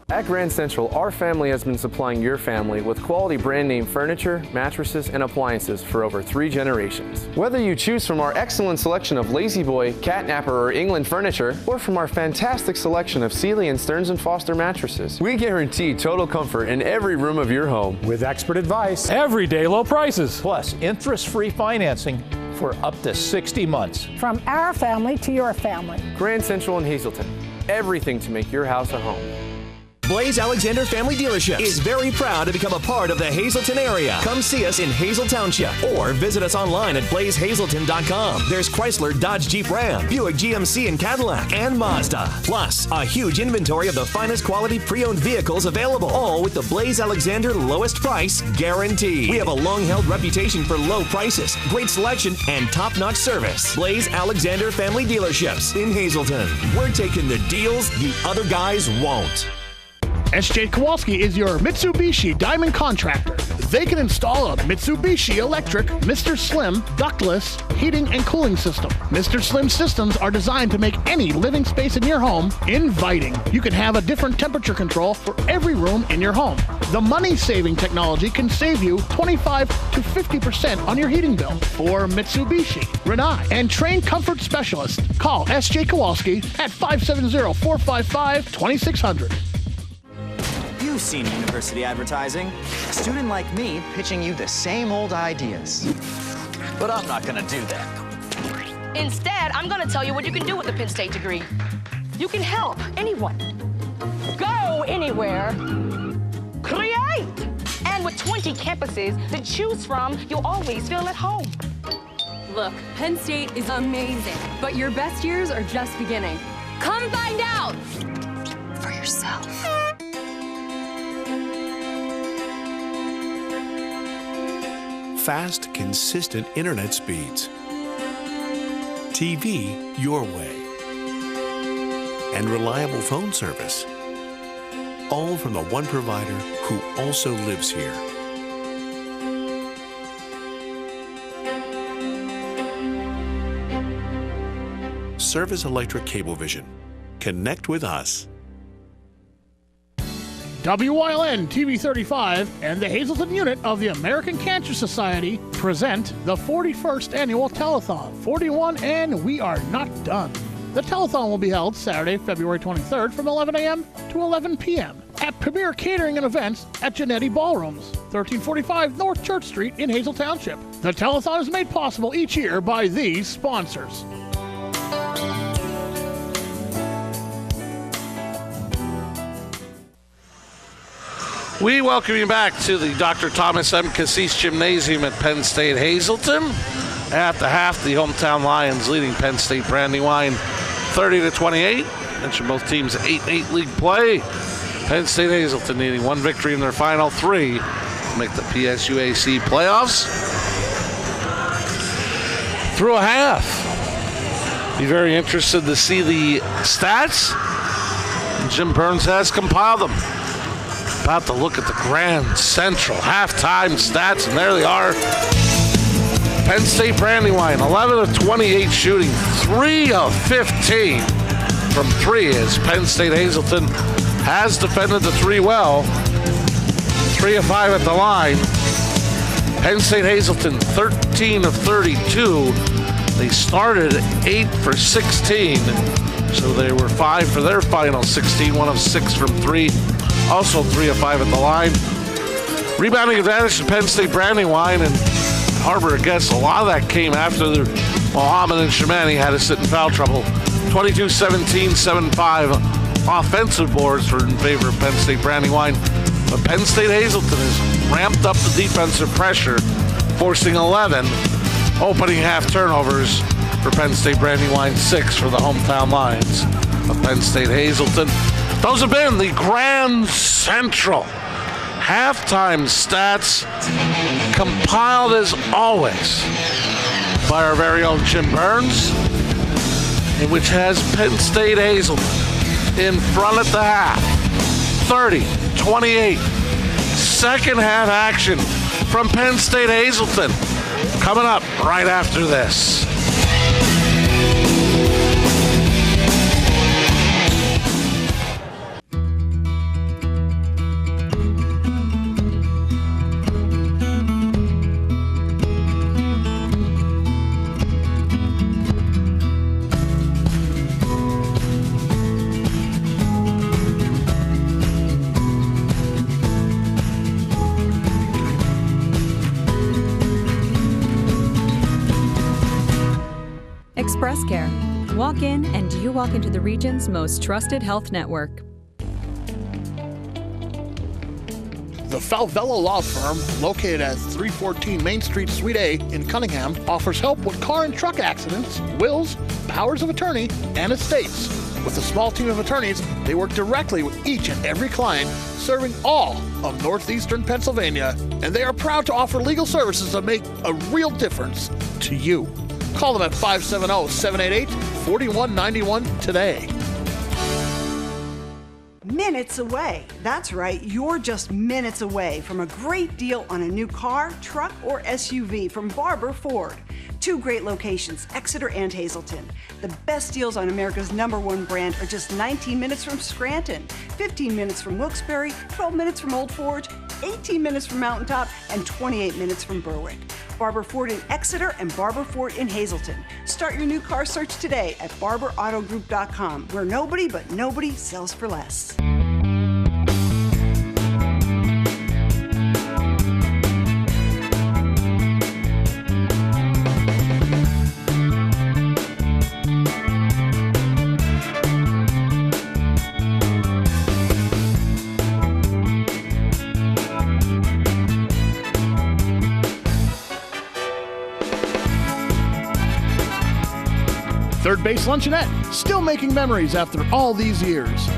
At Grand Central, our family has been supplying your family with quality brand name furniture, mattresses, and appliances for over 3 generations. Whether you choose from our excellent selection of Lazy Boy, Catnapper, or England furniture, or from our fantastic selection of Sealy and Stearns & Foster mattresses, we guarantee total comfort in every room of your home. With expert advice, everyday low prices, plus interest-free financing for up to 60 months. From our family to your family. Grand Central in Hazleton. Everything to make your house a home. Blaze Alexander Family Dealership is very proud to become a part of the Hazleton area. Come see us in Hazel Township or visit us online at blazehazleton.com. There's Chrysler, Dodge, Jeep, Ram, Buick, GMC, and Cadillac, and Mazda. Plus, a huge inventory of the finest quality pre-owned vehicles available, all with the Blaze Alexander lowest price guarantee. We have a long-held reputation for low prices, great selection, and top-notch service. Blaze Alexander Family Dealerships in Hazleton. We're taking the deals the other guys won't. S.J. Kowalski is your Mitsubishi Diamond contractor. They can install a Mitsubishi electric Mr. Slim ductless heating and cooling system. Mr. Slim systems are designed to make any living space in your home inviting. You can have a different temperature control for every room in your home. The money-saving technology can save you 25 to 50% on your heating bill. For Mitsubishi, Rinnai, and trained comfort specialists, call S.J. Kowalski at 570-455-2600. You've seen university advertising. A student like me pitching you the same old ideas. But I'm not gonna do that. Instead, I'm gonna tell you what you can do with a Penn State degree. You can help anyone. Go anywhere. Create! And with with 20 campuses to choose from, you'll always feel at home. Look, Penn State is amazing, but your best years are just beginning. Come find out for yourself. Fast, consistent internet speeds. TV your way. And reliable phone service. All from the one provider who also lives here. Service Electric Cablevision. Connect with us. WYLN TV 35 and the Hazleton unit of the American Cancer Society present the 41st Annual Telethon. 41 and we are not done. The telethon will be held Saturday, February 23rd from 11 a.m. to 11 p.m. at Premier Catering and Events at Genetti Ballrooms, 1345 North Church Street in Hazel Township. The telethon is made possible each year by these sponsors. We welcome you back to the Dr. Thomas M. Cassis Gymnasium at Penn State Hazleton. At the half, the hometown Lions leading Penn State Brandywine 30-28. Mention both teams 8-8 league play. Penn State Hazleton needing one victory in their final three to make the PSUAC playoffs. Through a half. Be very interested to see the stats. Jim Burns has compiled them. About to look at the Grand Central halftime stats, and there they are. Penn State Brandywine, 11 of 28 shooting, 3 of 15 from 3 as Penn State Hazleton has defended the 3 well. 3 of 5 at the line. Penn State Hazleton, 13 of 32. They started 8 for 16, so they were 5 for their final 16, 1 of 6 from 3. Also 3 of 5 at the line. Rebounding advantage to Penn State Brandywine, and Harbor against a lot of that came after Mohammed and Shamani had to sit in foul trouble. 22-17, 7-5 offensive boards in favor of Penn State Brandywine. But Penn State Hazleton has ramped up the defensive pressure, forcing 11 opening half turnovers for Penn State Brandywine, 6 for the hometown Lions of Penn State Hazleton. Those have been the Grand Central halftime stats, compiled as always by our very own Jim Burns, in which has Penn State Hazleton in front at the half, 30-28. Second half action from Penn State Hazleton coming up right after this. Express Care. Walk in and you walk into the region's most trusted health network. The Falvello Law Firm, located at 314 Main Street, Suite A in Cunningham, offers help with car and truck accidents, wills, powers of attorney, and estates. With a small team of attorneys, they work directly with each and every client, serving all of northeastern Pennsylvania, and they are proud to offer legal services that make a real difference to you. Call them at 570-788-4191 today. Minutes away. That's right, you're just minutes away from a great deal on a new car, truck, or SUV from Barber Ford. 2 great locations, Exeter and Hazleton. The best deals on America's #1 brand are just 19 minutes from Scranton, 15 minutes from Wilkes-Barre, 12 minutes from Old Forge, 18 minutes from Mountaintop, and 28 minutes from Berwick. Barber Ford in Exeter and Barber Ford in Hazleton. Start your new car search today at barberautogroup.com, where nobody but nobody sells for less. Third Base Luncheonette, still making memories after all these years.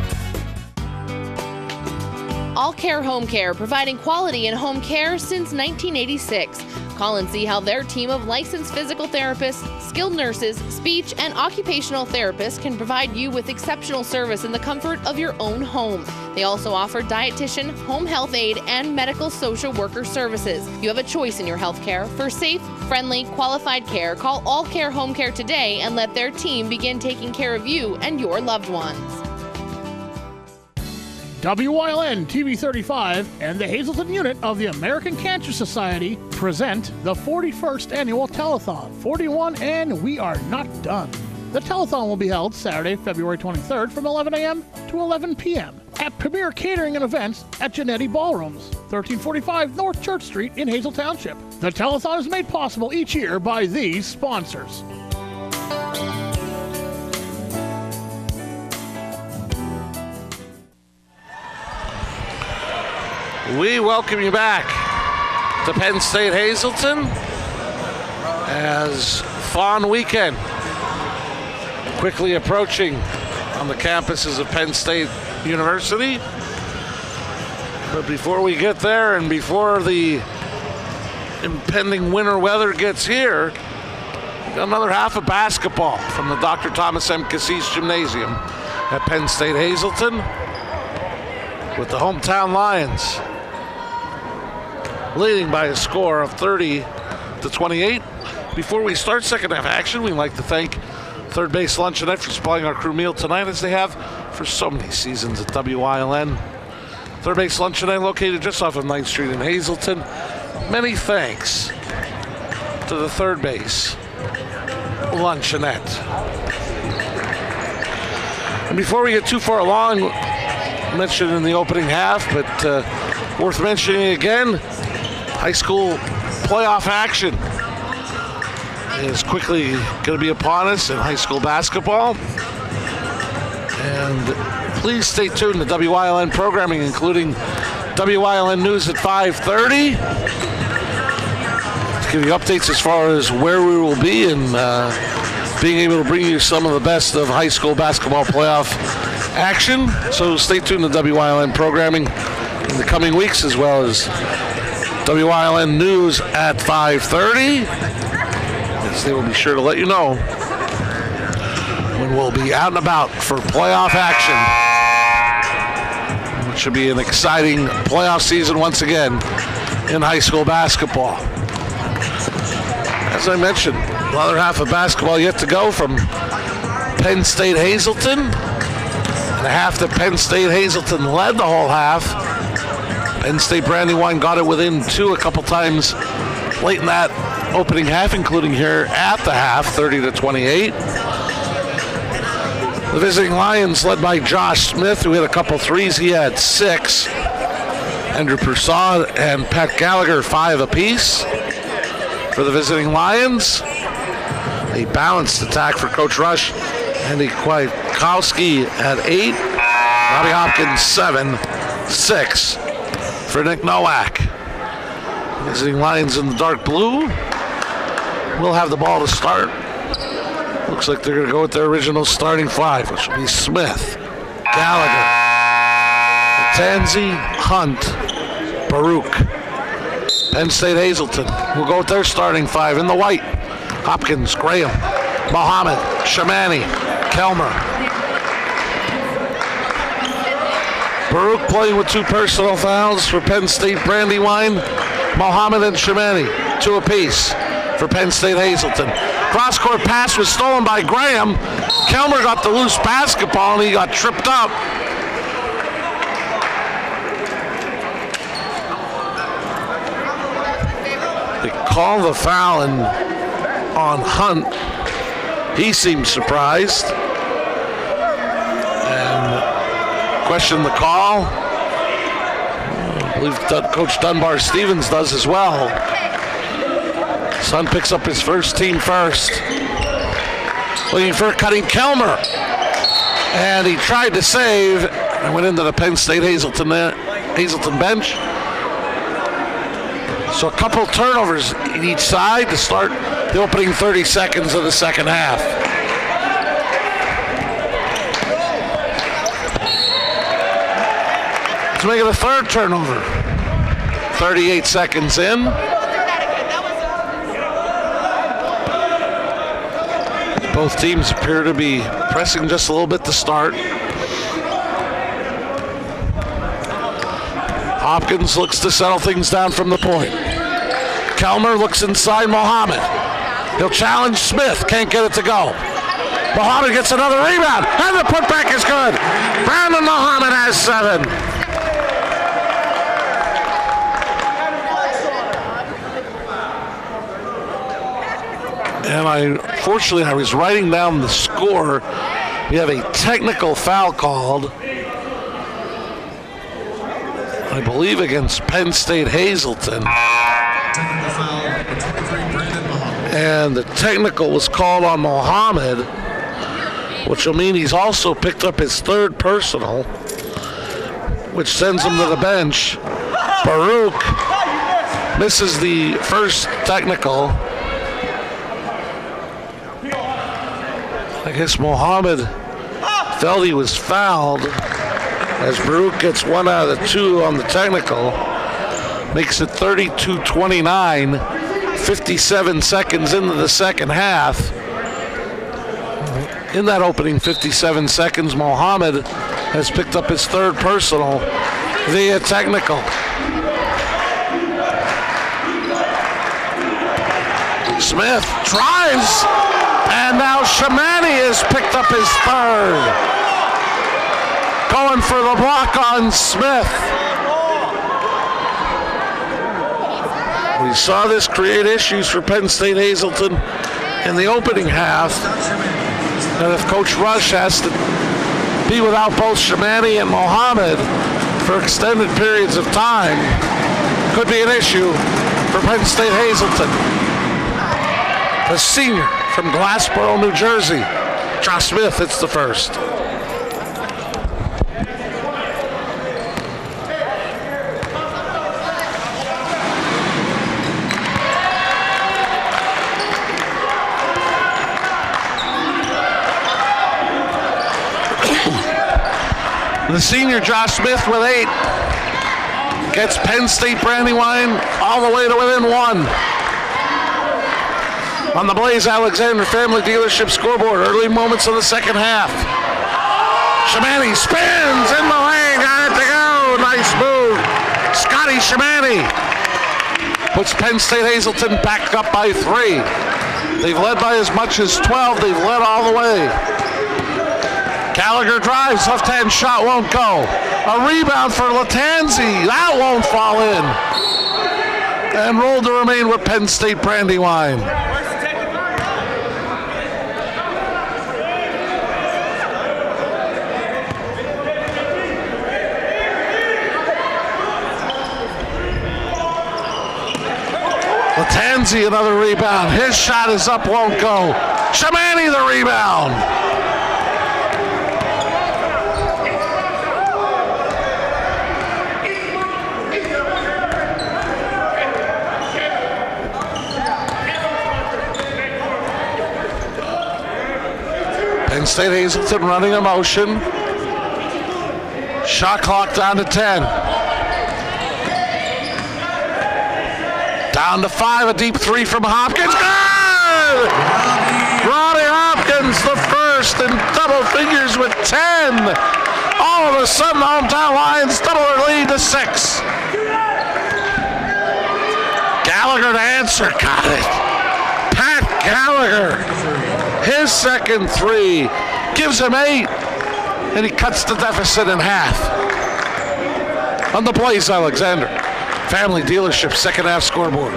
All Care Home Care, providing quality in home care since 1986. Call and see how their team of licensed physical therapists, skilled nurses, speech, and occupational therapists can provide you with exceptional service in the comfort of your own home. They also offer dietitian, home health aide, and medical social worker services. You have a choice in your health care. For safe, friendly, qualified care, call All Care Home Care today and let their team begin taking care of you and your loved ones. WYLN TV 35 and the Hazleton unit of the American Cancer Society present the 41st Annual Telethon, 41 and we are not done. The telethon will be held Saturday, February 23rd from 11 a.m. to 11 p.m. at Premier Catering and Events at Genetti Ballrooms, 1345 North Church Street in Hazel Township. The telethon is made possible each year by these sponsors. We welcome you back to Penn State Hazleton as Fawn Weekend quickly approaching on the campuses of Penn State University. But before we get there and before the impending winter weather gets here, we got another half of basketball from the Dr. Thomas M. Cassis Gymnasium at Penn State Hazleton with the hometown Lions leading by a score of 30-28. Before we start second half action, we'd like to thank Third Base Luncheonette for supplying our crew meal tonight, as they have for so many seasons at WYLN. Third Base Luncheonette, located just off of 9th Street in Hazleton. Many thanks to the Third Base Luncheonette. And before we get too far along, mentioned in the opening half, but worth mentioning again, high school playoff action is quickly going to be upon us in high school basketball. And please stay tuned to WYLN programming, including WYLN News at 5:30, to give you updates as far as where we will be and being able to bring you some of the best of high school basketball playoff action. So stay tuned to WYLN programming in the coming weeks, as well as WYLN News at 5:30, as they will be sure to let you know when we'll be out and about for playoff action, which should be an exciting playoff season once again in high school basketball. As I mentioned, another half of basketball yet to go from Penn State Hazleton, and a half that Penn State Hazleton led the whole half. Penn State Brandywine got it within 2 a couple times late in that opening half, including here at the half, 30-28. The visiting Lions, led by Josh Smith, who hit a couple threes. He had 6. Andrew Persaud and Pat Gallagher, 5 apiece. For the visiting Lions, a balanced attack for Coach Rush. Andy Kwiatkowski at 8. Robbie Hopkins, 7. 6 for Nick Nowak. Visiting Lions in the dark blue will have the ball to start. Looks like they're going to go with their original starting 5, which will be Smith, Gallagher, Tanzi, Hunt, Baruch. Penn State Hazleton will go with their starting 5 in the white. Hopkins, Graham, Muhammad, Shamani, Kelmer. Baruch playing with 2 personal fouls for Penn State Brandywine. Muhammad and Shamani, 2 apiece for Penn State Hazleton. Cross-court pass was stolen by Graham. Kelmer got the loose basketball and he got tripped up. They call the foul on Hunt. He seemed surprised and questioned the call. I believe Coach Dunbar Stevens does as well. Sun picks up his first, team first. Looking for cutting Kelmer. And he tried to save and went into the Penn State Hazleton bench. So a couple turnovers in each side to start the opening 30 seconds of the second half. Let's make it a third turnover. 38 seconds in. Both teams appear to be pressing just a little bit to start. Hopkins looks to settle things down from the point. Kelmer looks inside Mohammed. He'll challenge Smith, can't get it to go. Mohammed gets another rebound, and the putback is good. Brandon Mohammed has 7. And fortunately, I was writing down the score. We have a technical foul called, I believe, against Penn State Hazleton. And the technical was called on Mohammed, which will mean he's also picked up his 3rd personal, which sends him to the bench. Baruch misses the first technical. I guess Mohammed felt he was fouled as Baruch gets 1 out of the 2 on the technical. Makes it 32-29, 57 seconds into the second half. In that opening 57 seconds, Mohammed has picked up his 3rd personal via technical. Smith drives, and now Shamani has picked up his 3rd. Going for the block on Smith. We saw this create issues for Penn State Hazleton in the opening half. And if Coach Rush has to be without both Shamani and Mohammed for extended periods of time, could be an issue for Penn State Hazleton. The senior from Glassboro, New Jersey, Josh Smith hits the first. The senior Josh Smith with 8 gets Penn State Brandywine all the way to within 1. On the Blaze Alexander Family Dealership scoreboard, early moments of the second half. Shamani spins in the lane, got it to go. Nice move. Scotty Shamani puts Penn State Hazleton back up by 3. They've led by as much as 12. They've led all the way. Gallagher drives, left-hand shot won't go. A rebound for Latanzi, that won't fall in. And rolled to remain with Penn State Brandywine. Latanzi another rebound, his shot is up, won't go. Shamani the rebound. Penn State Hazleton running a motion. Shot clock down to 10. Down to 5, a deep 3 from Hopkins. Good! Ronnie Hopkins, the first in double figures with 10. All of a sudden, the hometown Lions double their lead to 6. Gallagher to answer, got it. Pat Gallagher. His second 3 gives him 8, and he cuts the deficit in half. On the Blaze Alexander Family Dealership second half scoreboard.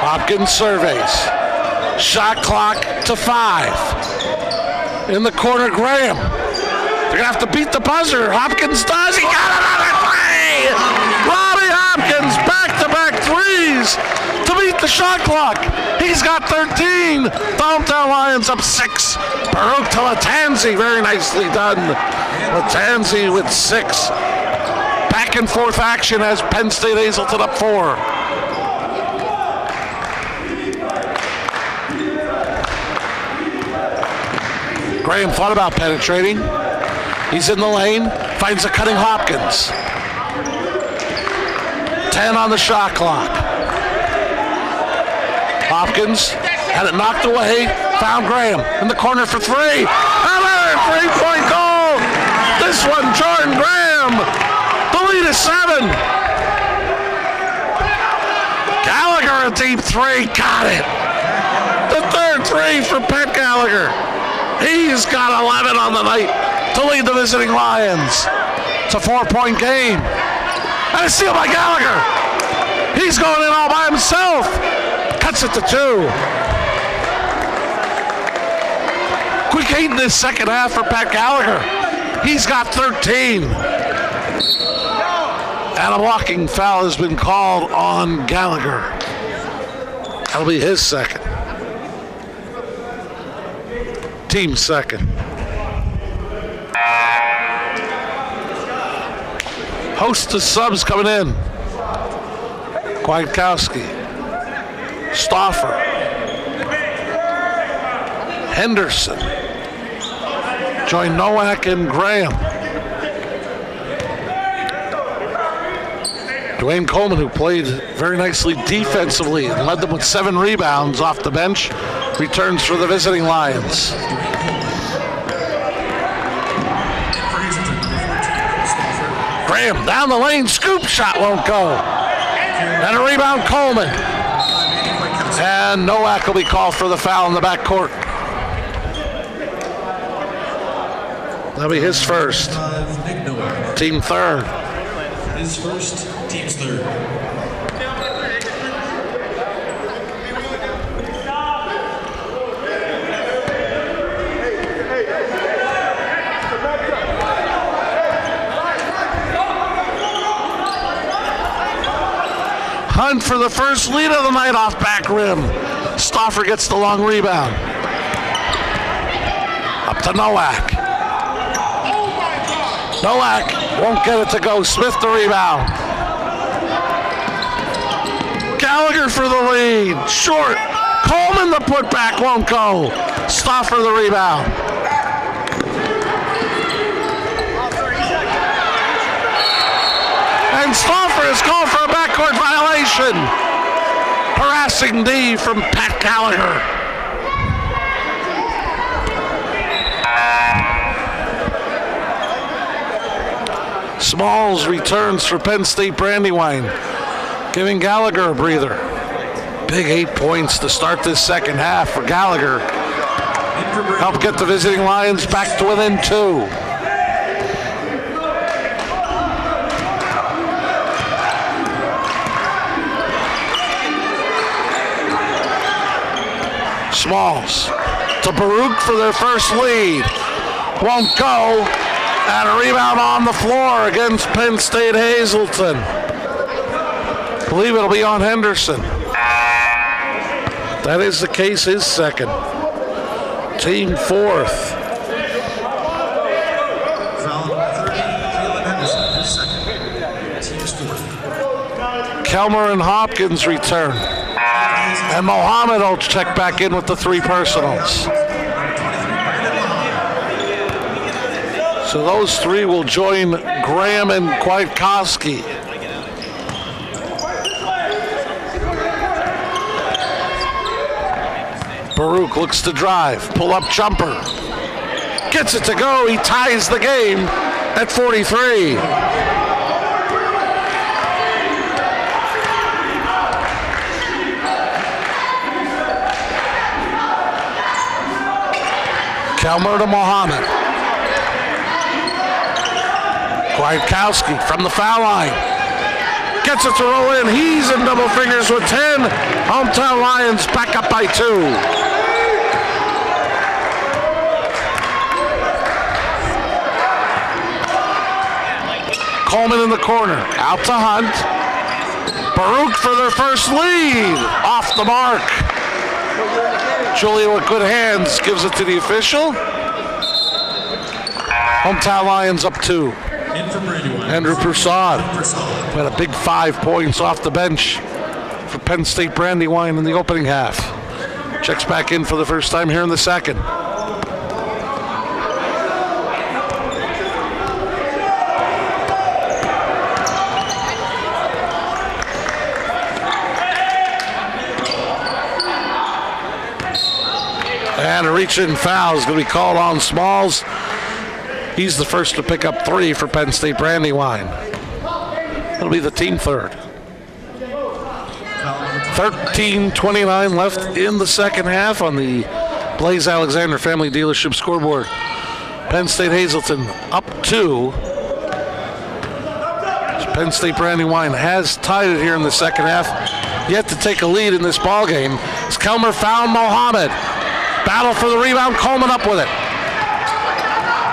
Hopkins surveys. Shot clock to 5. In the corner, Graham. They're going to have to beat the buzzer. Hopkins does. He got another 3. Robbie Hopkins back-to-back 3s to beat the shot clock. He's got 13. The hometown Lions up 6. Baruch to Latanzi. Very nicely done. Latanzi with 6. Back and forth action as Penn State Hazleton up 4. Graham thought about penetrating. He's in the lane, finds a cutting Hopkins. 10 on the shot clock. Hopkins had it knocked away, found Graham in the corner for three. Another three-point goal. This one, Jordan Graham. The lead is 7. Gallagher a deep three, got it. The third three for Pat Gallagher. He's got 11 on the night to lead the visiting Lions. It's a 4-point game. And a steal by Gallagher. He's going in all by himself. Cuts it to 2. Quick 8 in this second half for Pat Gallagher. He's got 13. And a blocking foul has been called on Gallagher. That'll be his second. Team second. Host of subs coming in. Kwiatkowski. Stauffer. Henderson. Join Nowak and Graham. Dwayne Coleman, who played very nicely defensively and led them with 7 rebounds off the bench, returns for the visiting Lions. Graham down the lane, scoop shot won't go. And a rebound, Coleman. And Nowak will be called for the foul in the backcourt. That'll be his first. Team third. His first, team's third. Hunt for the first lead of the night off back rim. Stauffer gets the long rebound. Up to Nowak. Nowak won't get it to go. Smith the rebound. Gallagher for the lead. Short. Coleman the putback won't go. Stauffer the rebound. And Stauffer is called for a backcourt violation. Harassing D from Pat Gallagher. Smalls returns for Penn State Brandywine, giving Gallagher a breather. Big 8 points to start this second half for Gallagher. Help get the visiting Lions back to within 2. Smalls to Baruch for their first lead. Won't go. And a rebound on the floor against Penn State Hazleton. I believe it'll be on Henderson. That is the case, his second. Team fourth. Kelmer and Hopkins return. And Mohammed will check back in with the 3 personals. So those 3 will join Graham and Kwiatkowski. Baruch looks to drive, pull-up jumper. Gets it to go, he ties the game at 43. Kelmer to Mohammed. Kwiatkowski from the foul line. Gets it to roll in. He's in double figures with 10. Hometown Lions back up by 2. Coleman in the corner. Out to Hunt. Baruch for their first lead. Off the mark. Julia with good hands gives it to the official. Hometown Lions up 2. Andrew Prasad had a big 5 points off the bench for Penn State Brandywine in the opening half. Checks back in for the first time here in the second. And a reach-in foul is going to be called on Smalls. He's the first to pick up 3 for Penn State Brandywine. It'll be the team third. 13:29 left in the second half on the Blaze Alexander Family Dealership scoreboard. Penn State Hazleton up 2. Penn State Brandywine has tied it here in the second half. Yet to take a lead in this ball game. As Kelmer found Mohammed. Battle for the rebound. Coleman up with it.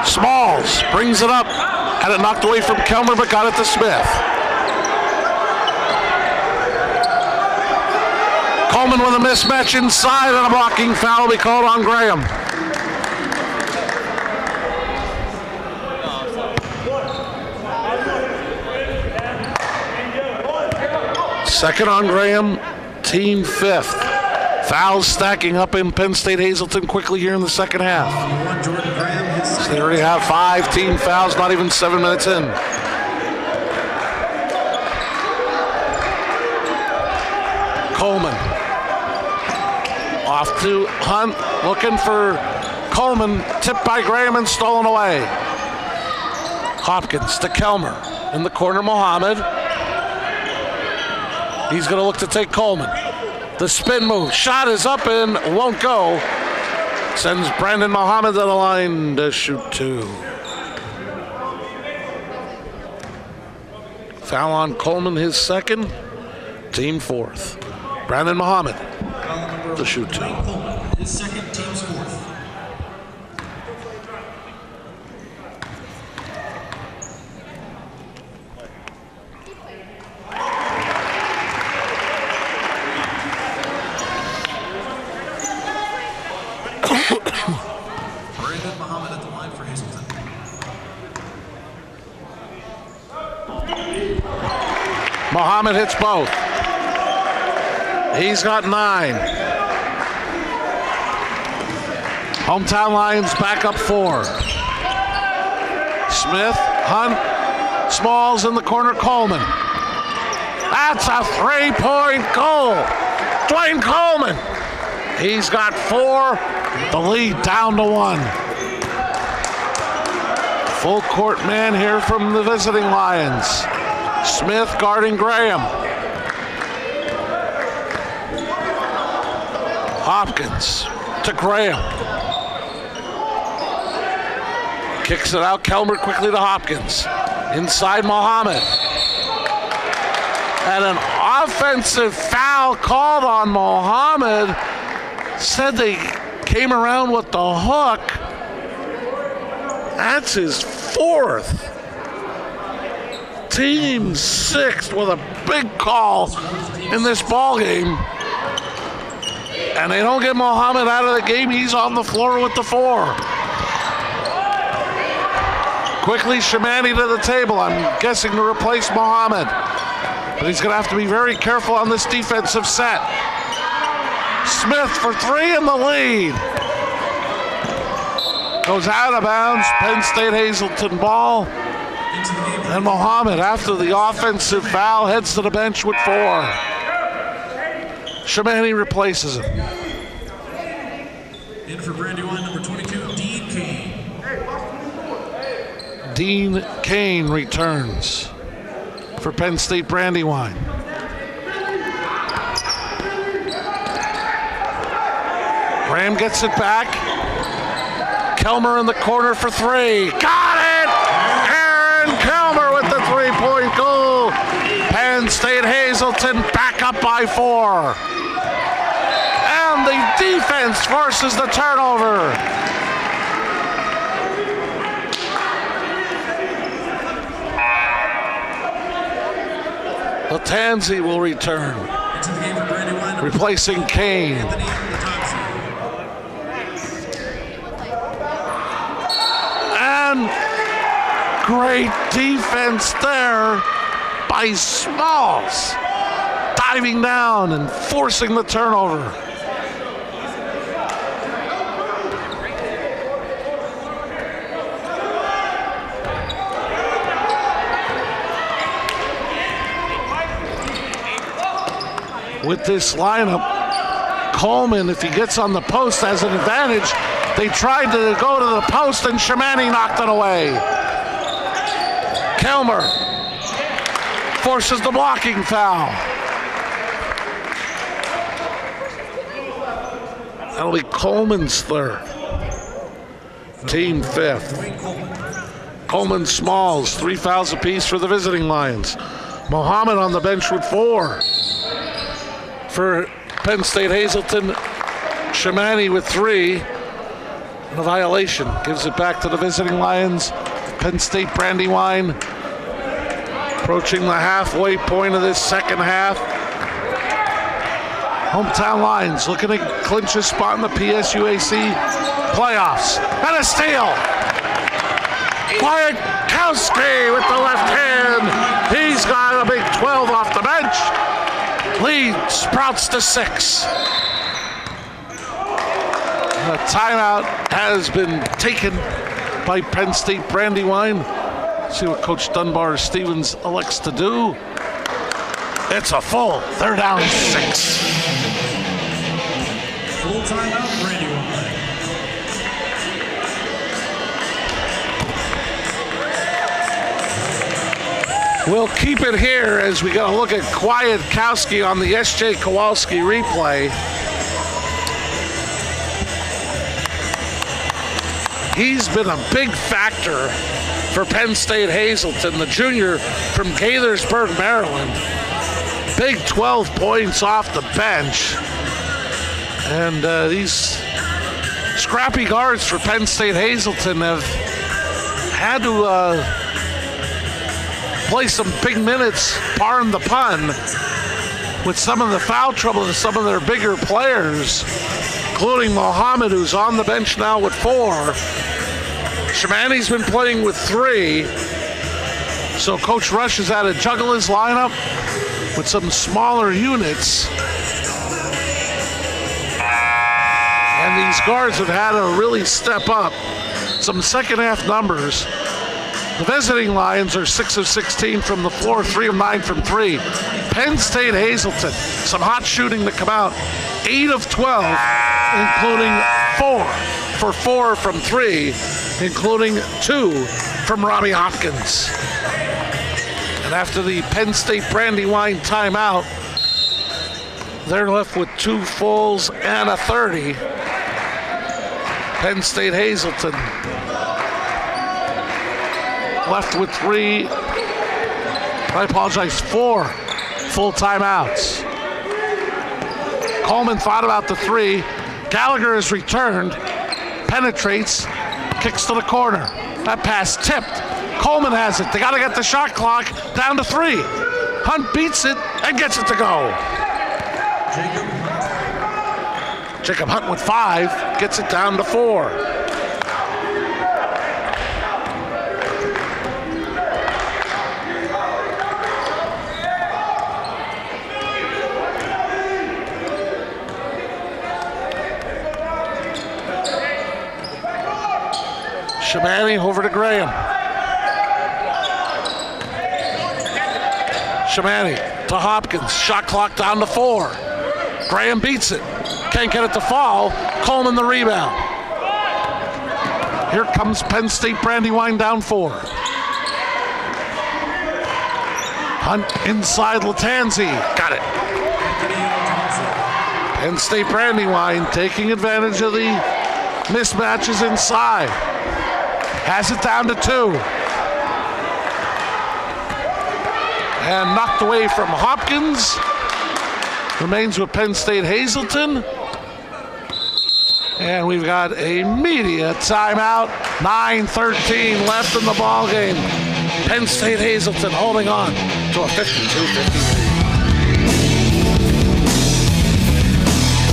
Smalls brings it up. Had it knocked away from Kelmer, but got it to Smith. Coleman with a mismatch inside, and a blocking foul will be called on Graham. Second on Graham, team 5th. Fouls stacking up in Penn State Hazleton quickly here in the second half. So they already have 5 team fouls, not even 7 minutes in. Coleman. Off to Hunt, looking for Coleman, tipped by Graham and stolen away. Hopkins to Kelmer. In the corner, Mohammed. He's going to look to take Coleman. The spin move. Shot is up and won't go. Sends Brandon Mohammed to the line to shoot 2. Foul on Coleman, his second. Team 4th. Brandon Mohammed to shoot 2. His second, team's 4th. Brandon Mohammed at the line for Hazleton. Mohammed hits both. He's got 9. Hometown Lions back up 4. Smith, Hunt, Smalls in the corner, Coleman. That's a 3-point goal. Dwayne Coleman. He's got 4. The lead down to 1. Full court man here from the visiting Lions. Smith guarding Graham. Hopkins to Graham. Kicks it out. Kelmer quickly to Hopkins. Inside Mohammed. And an offensive foul called on Mohammed. Said they came around with the hook. That's his 4th. Team 6th with a big call in this ball game. And they don't get Mohammed out of the game. He's on the floor with the 4. Quickly, Shamani to the table. I'm guessing to replace Mohammed. But he's going to have to be very careful on this defensive set. Smith for 3 in the lead. Goes out of bounds. Penn State Hazleton ball. And Mohammed, after the offensive foul, heads to the bench with 4. Shamani replaces him. In for Brandywine, number 22, Dean Kane. Dean Kane returns for Penn State Brandywine. Graham gets it back. Kelmer in the corner for 3. Got it! Aaron Kelmer with the 3-point goal. Penn State Hazleton back up by 4. And the defense forces the turnover. Latanzi will return, replacing Kane. And great defense there by Smalls, diving down and forcing the turnover. With this lineup, Coleman, if he gets on the post, has an advantage. They tried to go to the post, and Shamani knocked it away. Kelmer forces the blocking foul. That'll be Coleman's third. Team fifth. Coleman Smalls, 3 fouls apiece for the visiting Lions. Mohammed on the bench with 4. For Penn State Hazleton, Shamani with 3. And a violation gives it back to the visiting Lions. Penn State Brandywine approaching the halfway point of this second half. Hometown Lions looking to clinch a spot in the PSUAC playoffs. And a steal. Kwiatkowski with the left hand. He's got a big 12 off the bench. Lead sprouts to 6. A timeout has been taken by Penn State Brandywine. See what Coach Dunbar Stevens elects to do. It's a full. They're down 6. Full timeout, Brandywine. We'll keep it here as we got a look at Kwiatkowski on the S.J. Kowalski replay. He's been a big factor for Penn State Hazleton, the junior from Gaithersburg, Maryland. Big 12 points off the bench. And these scrappy guards for Penn State Hazleton have had to play some big minutes, pardon the pun, with some of the foul trouble of some of their bigger players, including Mohammed, who's on the bench now with 4. Shamani's been playing with 3. So Coach Rush has had to juggle his lineup with some smaller units. And these guards have had to really step up. Some second half numbers. The visiting Lions are 6 of 16 from the floor, 3 of 9 from 3. Penn State Hazleton, some hot shooting to come out. 8 of 12, including 4 for 4 from 3, including 2 from Robbie Hopkins. And after the Penn State Brandywine timeout, they're left with 2 fulls and a 30. Penn State Hazleton left with 4 full timeouts. Coleman thought about the 3. Gallagher has returned, penetrates, kicks to the corner. That pass tipped. Coleman has it. They got to get the shot clock down to 3. Hunt beats it and gets it to go. Jacob Hunt with 5, gets it down to 4. Shamani over to Graham. Shamani to Hopkins. Shot clock down to 4. Graham beats it. Can't get it to fall. Coleman the rebound. Here comes Penn State Brandywine down 4. Hunt inside Latanzi. Got it. Penn State Brandywine taking advantage of the mismatches inside. Has it down to 2. And knocked away from Hopkins. Remains with Penn State Hazleton. And we've got a media timeout. 9:13 left in the ball game. Penn State Hazleton holding on to a 52-53.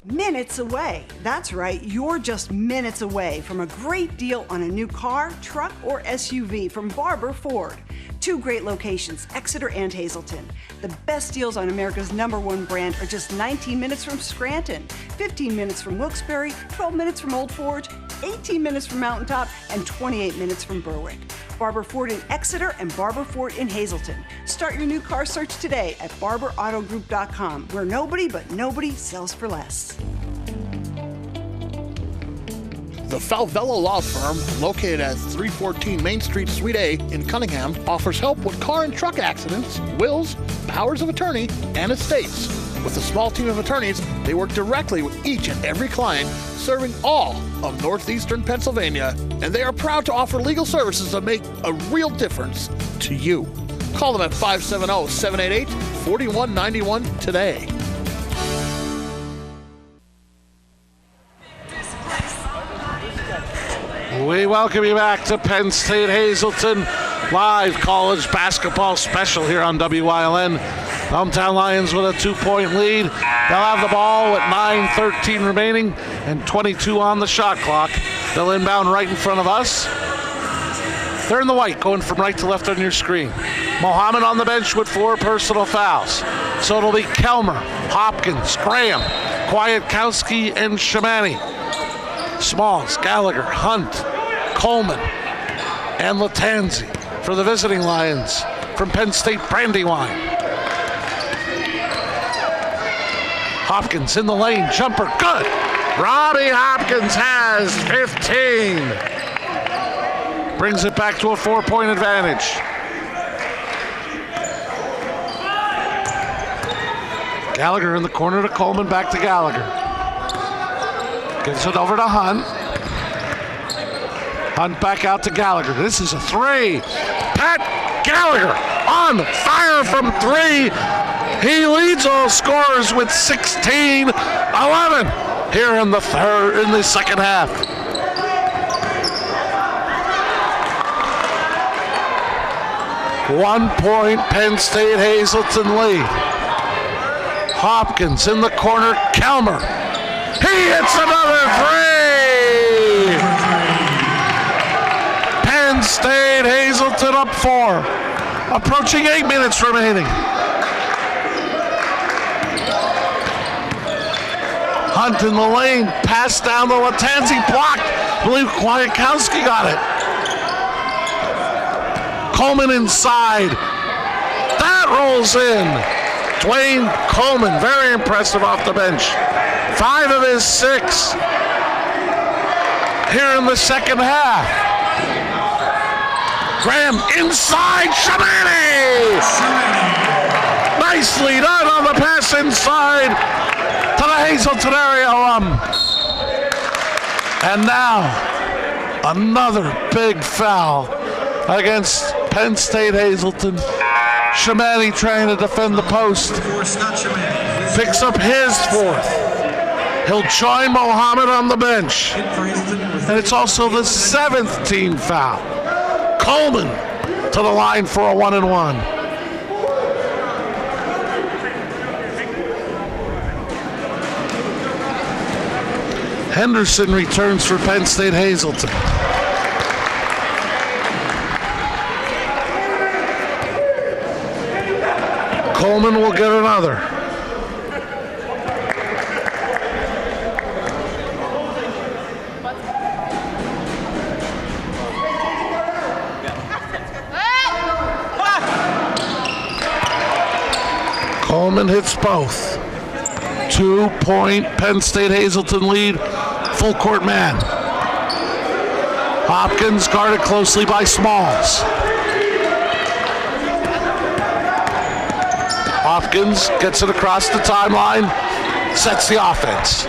Minutes away. That's right, you're just minutes away from a great deal on a new car, truck, or SUV from Barber Ford. 2 great locations, Exeter and Hazleton. The best deals on America's #1 brand are just 19 minutes from Scranton, 15 minutes from Wilkes-Barre, 12 minutes from Old Forge, 18 minutes from Mountaintop, and 28 minutes from Berwick. Barber Ford in Exeter and Barber Ford in Hazleton. Start your new car search today at barberautogroup.com, where nobody sells for less. The Falvello Law Firm, located at 314 Main Street, Suite A in Cunningham, offers help with car and truck accidents, wills, powers of attorney, and estates. With a small team of attorneys, they work directly with each and every client, serving all of northeastern Pennsylvania, and they are proud to offer legal services that make a real difference to you. Call them at 570-788-4191 today. We welcome you back to Penn State Hazleton, live college basketball special here on WYLN. Hometown Lions with a 2-point lead. They'll have the ball with 9:13 remaining and 22 on the shot clock. They'll inbound right in front of us. They're in the white, going from right to left on your screen. Mohammed on the bench with 4 personal fouls. So it'll be Kelmer, Hopkins, Graham, Kwiatkowski, and Shamani. Smalls, Gallagher, Hunt, Coleman, and Latanzi for the visiting Lions from Penn State Brandywine. Hopkins in the lane, jumper, good. Robbie Hopkins has 15. Brings it back to a 4-point advantage. Gallagher in the corner to Coleman, back to Gallagher. Gives it over to Hunt. Hunt back out to Gallagher. This is a 3. Pat Gallagher on fire from 3. He leads all scorers with 16-11 here in the second half. One-point Penn State Hazleton lead. Hopkins in the corner, Kelmer. He hits another 3! Penn State Hazleton up 4. Approaching 8 minutes remaining. Hunt in the lane, pass down to Latanzi, blocked. I believe Kwiatkowski got it. Coleman inside. That rolls in. Dwayne Coleman, very impressive off the bench. 5 of his 6 here in the second half. Graham inside, Shamani! Nicely done on the pass inside to the Hazleton area alum. And now, another big foul against Penn State Hazleton. Shamani trying to defend the post. Picks up his 4th. He'll join Mohammed on the bench. And it's also the 7th team foul. Coleman to the line for a 1-and-1. Henderson returns for Penn State Hazleton. Coleman will get another. Coleman hits both. 2-point Penn State Hazleton lead. Full court man. Hopkins guarded closely by Smalls. Hopkins gets it across the timeline, sets the offense.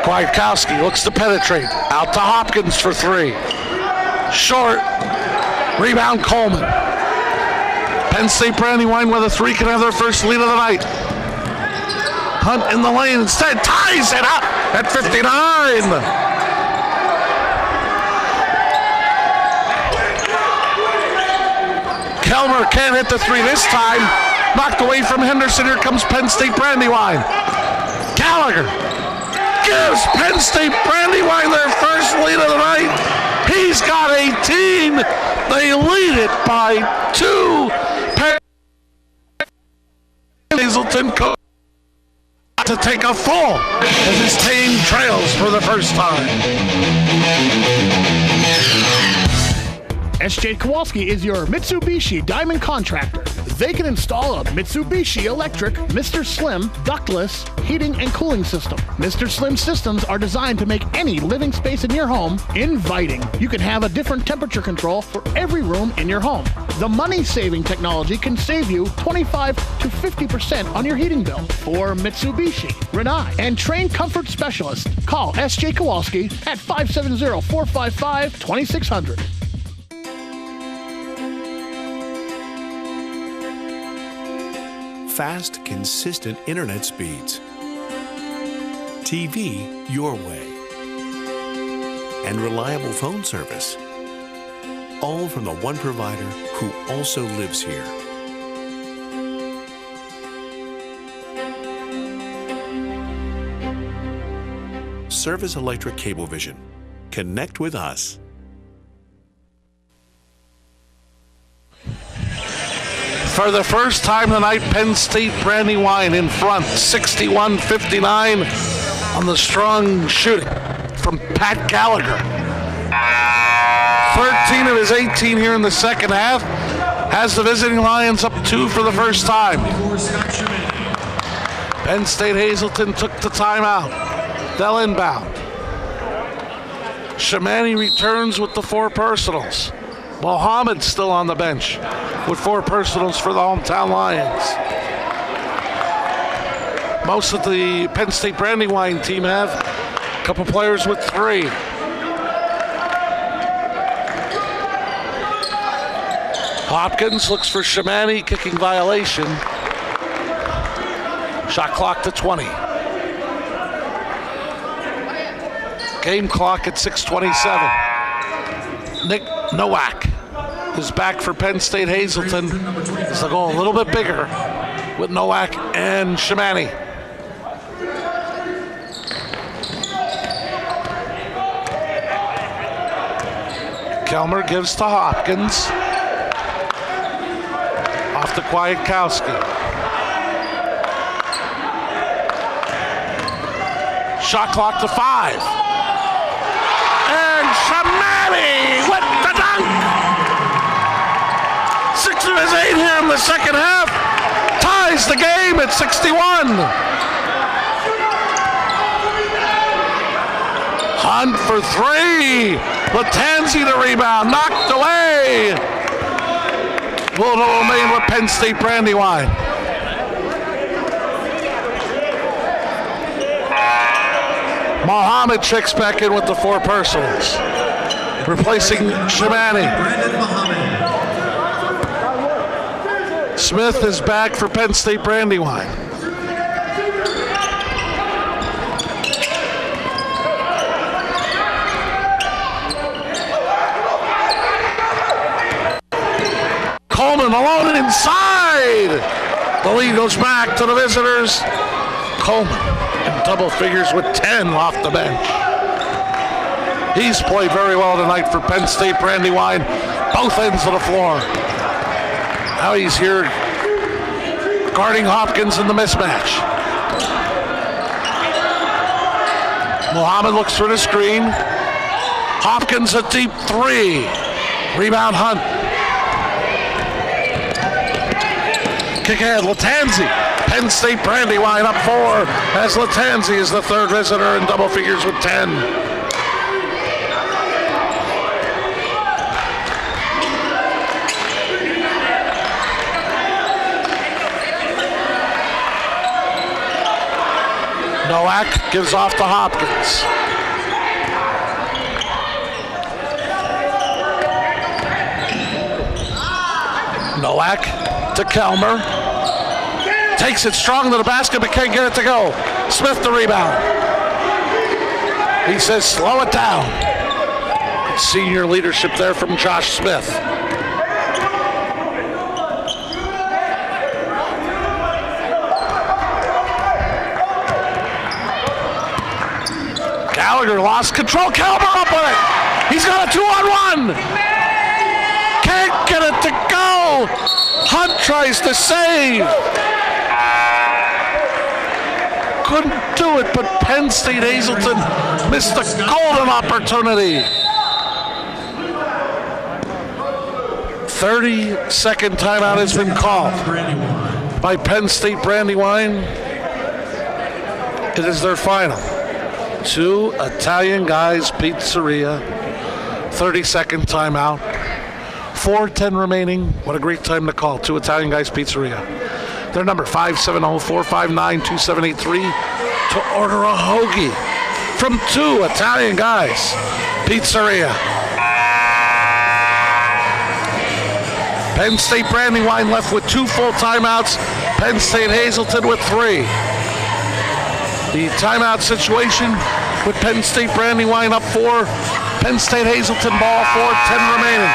Kwiatkowski looks to penetrate. Out to Hopkins for 3. Short. Rebound Coleman. Penn State Brandywine with a 3 can have their first lead of the night. Hunt in the lane instead ties it up at 59. Kelmer can't hit the 3 this time. Knocked away from Henderson. Here comes Penn State Brandywine. Gallagher gives Penn State Brandywine their first lead of the night. He's got 18. They lead it by 2. Hazleton to take a full as his team trails for the first time. S.J. Kowalski is your Mitsubishi Diamond Contractor. They can install a Mitsubishi electric Mr. Slim ductless heating and cooling system. Mr. Slim systems are designed to make any living space in your home inviting. You can have a different temperature control for every room in your home. The money-saving technology can save you 25 to 50% on your heating bill. For Mitsubishi, Rinnai, and trained comfort specialists, call S.J. Kowalski at 570-455-2600. Fast, consistent internet speeds. TV your way. And reliable phone service. All from the one provider who also lives here. Service Electric Cablevision. Connect with us. For the first time tonight, Penn State Brandywine in front, 61-59 on the strong shooting from Pat Gallagher. 13 of his 18 here in the second half. Has the visiting Lions up 2 for the first time. Penn State Hazleton took the timeout. They'll inbound. Shamani returns with the 4 personals. Mohammed still on the bench with 4 personals for the hometown Lions. Most of the Penn State Brandywine team have a couple players with 3. Hopkins looks for Shamani, kicking violation. Shot clock to 20. Game clock at 6:27. Nick Nowak is back for Penn State Hazleton as they go a little bit bigger with Nowak and Shamani. Kelmer gives to Hopkins. Off to Kwiatkowski. Shot clock to 5. And Shamani with the dunk! 6 of his 8 here in the second half. Ties the game at 61. Hunt for 3. Latanzi the rebound, knocked away. Will remain with Penn State Brandywine. Mohammed checks back in with the 4 personals, replacing Shamani. Smith is back for Penn State Brandywine. Coleman alone inside. The lead goes back to the visitors. Coleman in double figures with 10 off the bench. He's played very well tonight for Penn State Brandywine, both ends of the floor. Now he's here guarding Hopkins in the mismatch. Mohammed looks for the screen. Hopkins a deep 3. Rebound Hunt. Kick ahead, Latanzi. Penn State Brandywine up 4 as Latanzi is the 3rd visitor in double figures with 10. Nowak gives off to Hopkins. Nowak to Kelmer. Takes it strong to the basket, but can't get it to go. Smith the rebound. He says, slow it down. Senior leadership there from Josh Smith. Gallagher lost control. Kelmer up with it. He's got a 2-on-1. Can't get it to go. Hunt tries to save. Couldn't do it, but Penn State Hazleton missed a golden opportunity. 30-second timeout has been called by Penn State Brandywine. It is their final. 2 Italian Guys Pizzeria. 30-second timeout. 4:10 remaining. What a great time to call. 2 Italian Guys Pizzeria. Their number 570-459-2783 to order a hoagie from 2 Italian Guys Pizzeria. Penn State Brandywine left with 2 full timeouts. Penn State Hazleton with 3. The timeout situation with Penn State Brandywine up 4. Penn State Hazleton ball 4:10 remaining.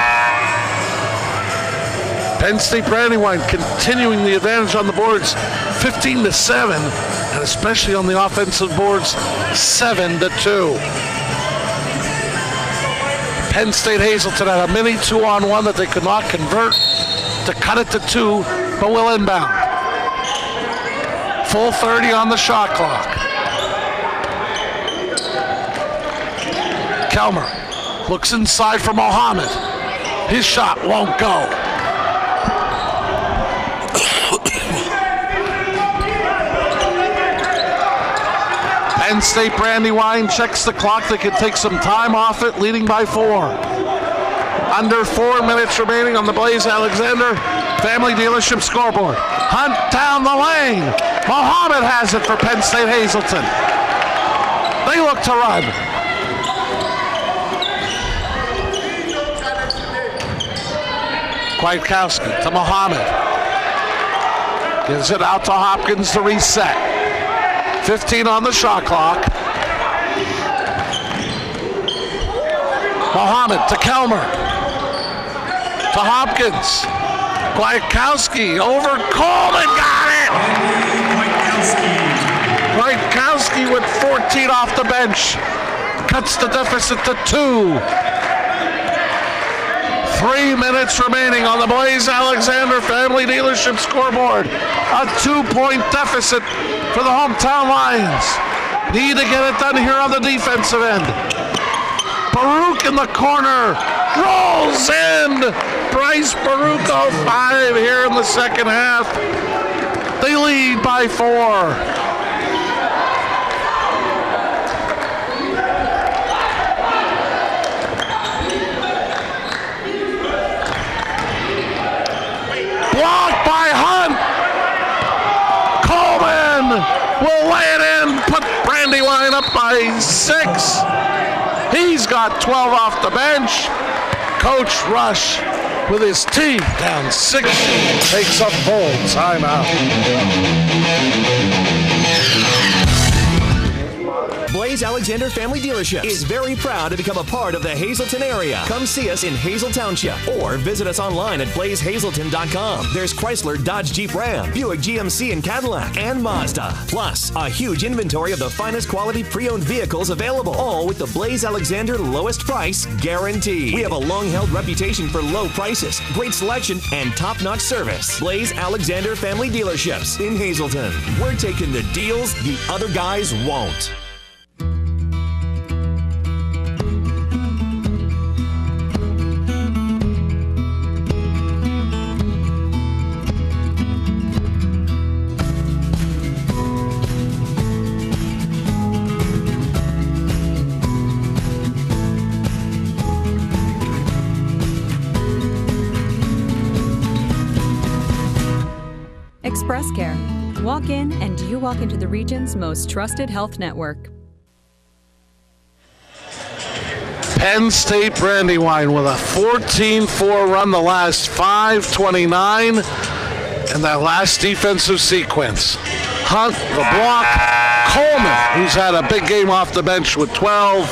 Penn State Brandywine continuing the advantage on the boards 15-7, and especially on the offensive boards 7-2. Penn State Hazleton had a mini 2-on-1 that they could not convert to cut it to 2, but will inbound. Full 30 on the shot clock. Kelmer looks inside for Mohammed. His shot won't go. Penn State Brandywine checks the clock. They can take some time off it, leading by 4. Under 4 minutes remaining on the Blaze Alexander Family Dealership scoreboard. Hunt down the lane. Mohammed has it for Penn State Hazleton. They look to run. Kwiatkowski to Mohammed. Gives it out to Hopkins to reset. 15 on the shot clock. Mohammed to Kelmer. To Hopkins. Kwiatkowski over Coleman. Got it! Kwiatkowski with 14 off the bench. Cuts the deficit to 2. 3 minutes remaining on the Blaze Alexander Family Dealership scoreboard. A 2-point deficit for the hometown Lions. Need to get it done here on the defensive end. Baruch in the corner. Rolls in. Bryce Baruch 5 here in the second half. They lead by 4. Blocked by Hunt. Coleman will lay it in, put Brandywine up by 6. He's got 12 off the bench. Coach Rush with his team down 6 takes a full timeout. Blaze Alexander Family Dealership is very proud to become a part of the Hazleton area. Come see us in Hazel Township or visit us online at blazehazleton.com. There's Chrysler, Dodge, Jeep, Ram, Buick, GMC, and Cadillac, and Mazda. Plus, a huge inventory of the finest quality pre-owned vehicles available, all with the Blaze Alexander lowest price guarantee. We have a long-held reputation for low prices, great selection, and top-notch service. Blaze Alexander Family Dealerships in Hazleton. We're taking the deals the other guys won't. Express Care. Walk in and you walk into the region's most trusted health network. Penn State Brandywine with a 14-4 run the last 5:29 and that last defensive sequence. Hunt, the block. Coleman, who's had a big game off the bench with 12,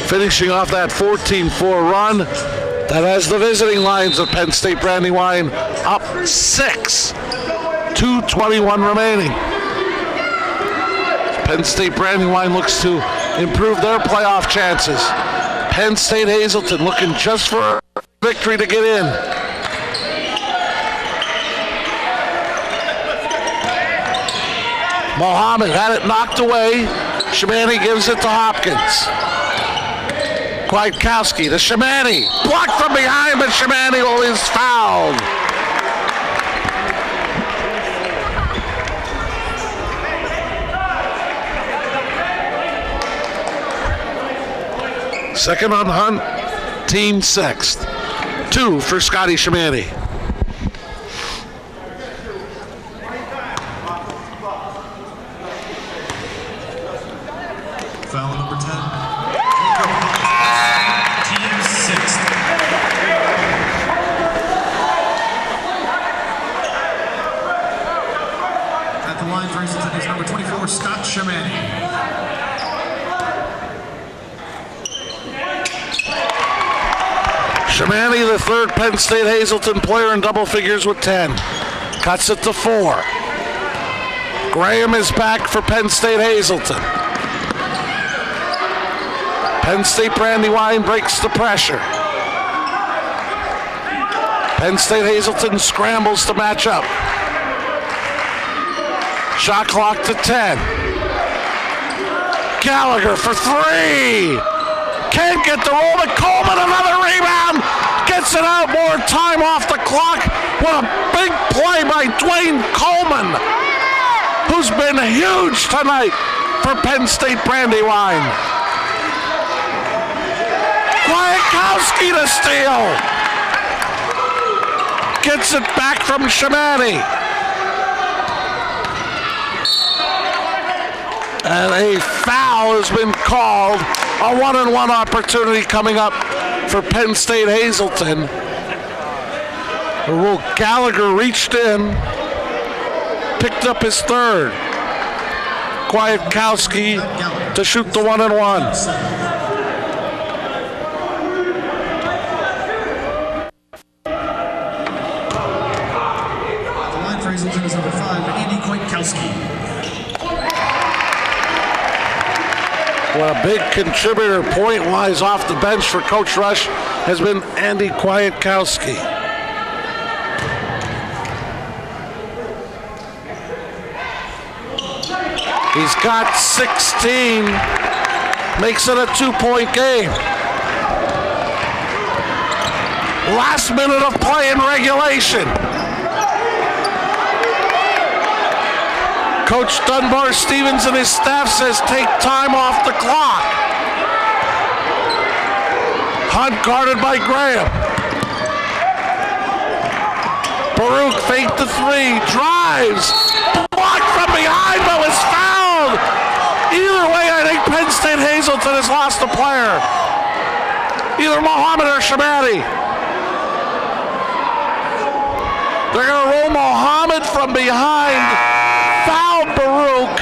finishing off that 14-4 run. That has the visiting Lions of Penn State Brandywine up 6. 2:21 remaining. Penn State Brandywine looks to improve their playoff chances. Penn State Hazleton looking just for a victory to get in. Mohammed had it knocked away. Shamani gives it to Hopkins. Kwiatkowski to Shamani. Blocked from behind, but Shamani is fouled. Second on Hunt, team sixth. 2 for Scotty Shamani. Foul number 10. Team sixth. At the line for Hazleton is number 24, Scott Shamani. Shamani, the third Penn State Hazleton player in double figures with 10. Cuts it to 4. Graham is back for Penn State Hazleton. Penn State Brandywine breaks the pressure. Penn State Hazleton scrambles to match up. Shot clock to 10. Gallagher for 3. Can't get the roll, but Coleman, another rebound. Gets it out, more time off the clock. What a big play by Dwayne Coleman, who's been huge tonight for Penn State Brandywine. Kwiatkowski to steal. Gets it back from Shamani. And a foul has been called. A 1-on-1 opportunity coming up for Penn State Hazleton. Gallagher reached in, picked up his third. Kwiatkowski to shoot the 1-on-1. The line for Hazleton is number 5, Andy Kwiatkowski. Well, a big contributor point-wise off the bench for Coach Rush has been Andy Kwiatkowski. He's got 16, makes it a 2-point game. Last minute of play in regulation. Coach Dunbar Stevens and his staff says take time off the clock. Hunt guarded by Graham. Baruch faked the 3, drives, blocked from behind but was fouled. Either way, I think Penn State Hazleton has lost a player. Either Mohammed or Shamani. They're going to roll Mohammed from behind. Foul Baruch.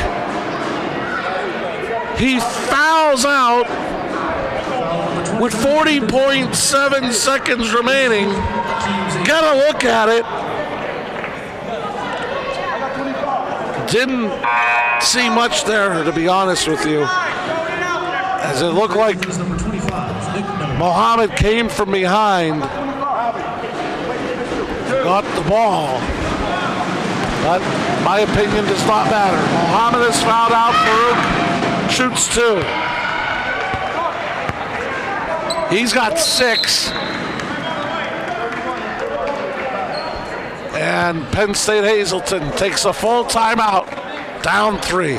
He fouls out with 40.7 seconds remaining. Gotta look at it. Didn't see much there, to be honest with you, as it looked like Mohammed came from behind, got the ball. But my opinion does not matter. Mohammed is fouled out. Baruch shoots 2. He's got 6. And Penn State Hazleton takes a full timeout, down 3.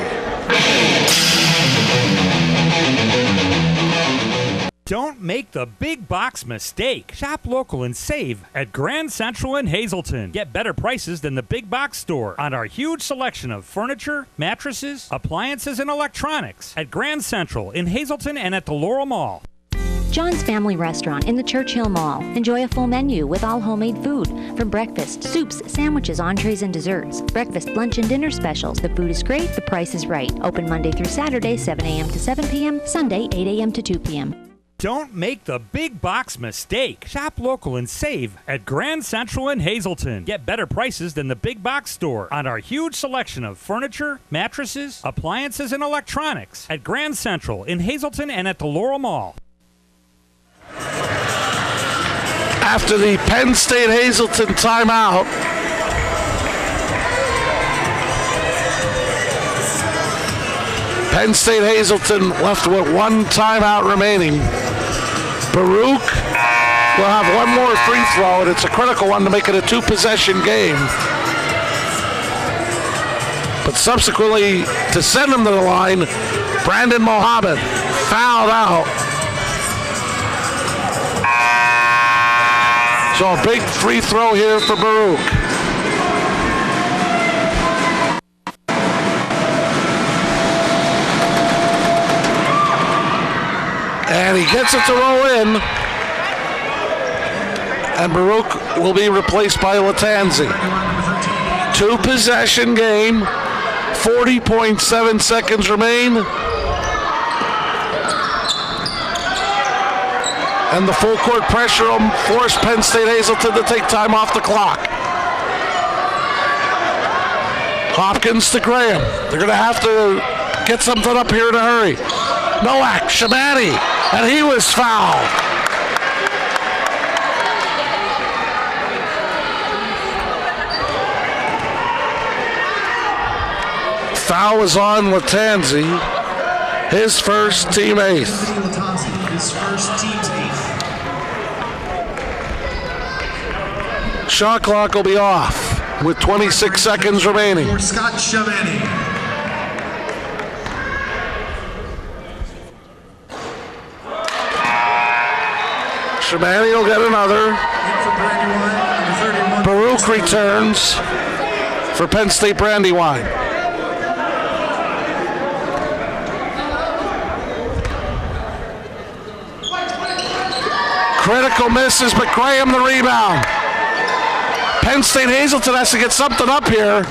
Don't make the big box mistake. Shop local and save at Grand Central in Hazleton. Get better prices than the big box store on our huge selection of furniture, mattresses, appliances, and electronics at Grand Central in Hazleton and at the Laurel Mall. John's Family Restaurant in the Churchill Mall. Enjoy a full menu with all homemade food. From breakfast, soups, sandwiches, entrees, and desserts. Breakfast, lunch, and dinner specials. The food is great, the price is right. Open Monday through Saturday, 7 a.m. to 7 p.m., Sunday, 8 a.m. to 2 p.m. Don't make the big box mistake. Shop local and save at Grand Central in Hazleton. Get better prices than the big box store on our huge selection of furniture, mattresses, appliances, and electronics at Grand Central in Hazleton and at the Laurel Mall. After the Penn State Hazleton timeout, Penn State Hazleton left with 1 timeout remaining. Baruch will have one more free throw, and it's a critical one to make it a two-possession game. But subsequently, to send him to the line, Brandon Mohammed fouled out. So a big free throw here for Baruch. And he gets it to roll in. And Baruch will be replaced by Latanzi. Two-possession game. 40.7 seconds remain. And the full court pressure will force Penn State Hazleton to take time off the clock. Hopkins to Graham. They're going to have to get something up here in a hurry. Nowak, Shamani, and he was fouled. Foul was on Latanzi, his first, team eighth. His first, team's eighth. Shot clock will be off with 26 seconds remaining. For Scott Shamani. Shamani will get another. Baruch returns for Penn State Brandywine. Critical misses, but Graham the rebound. Penn State Hazleton has to get something up here.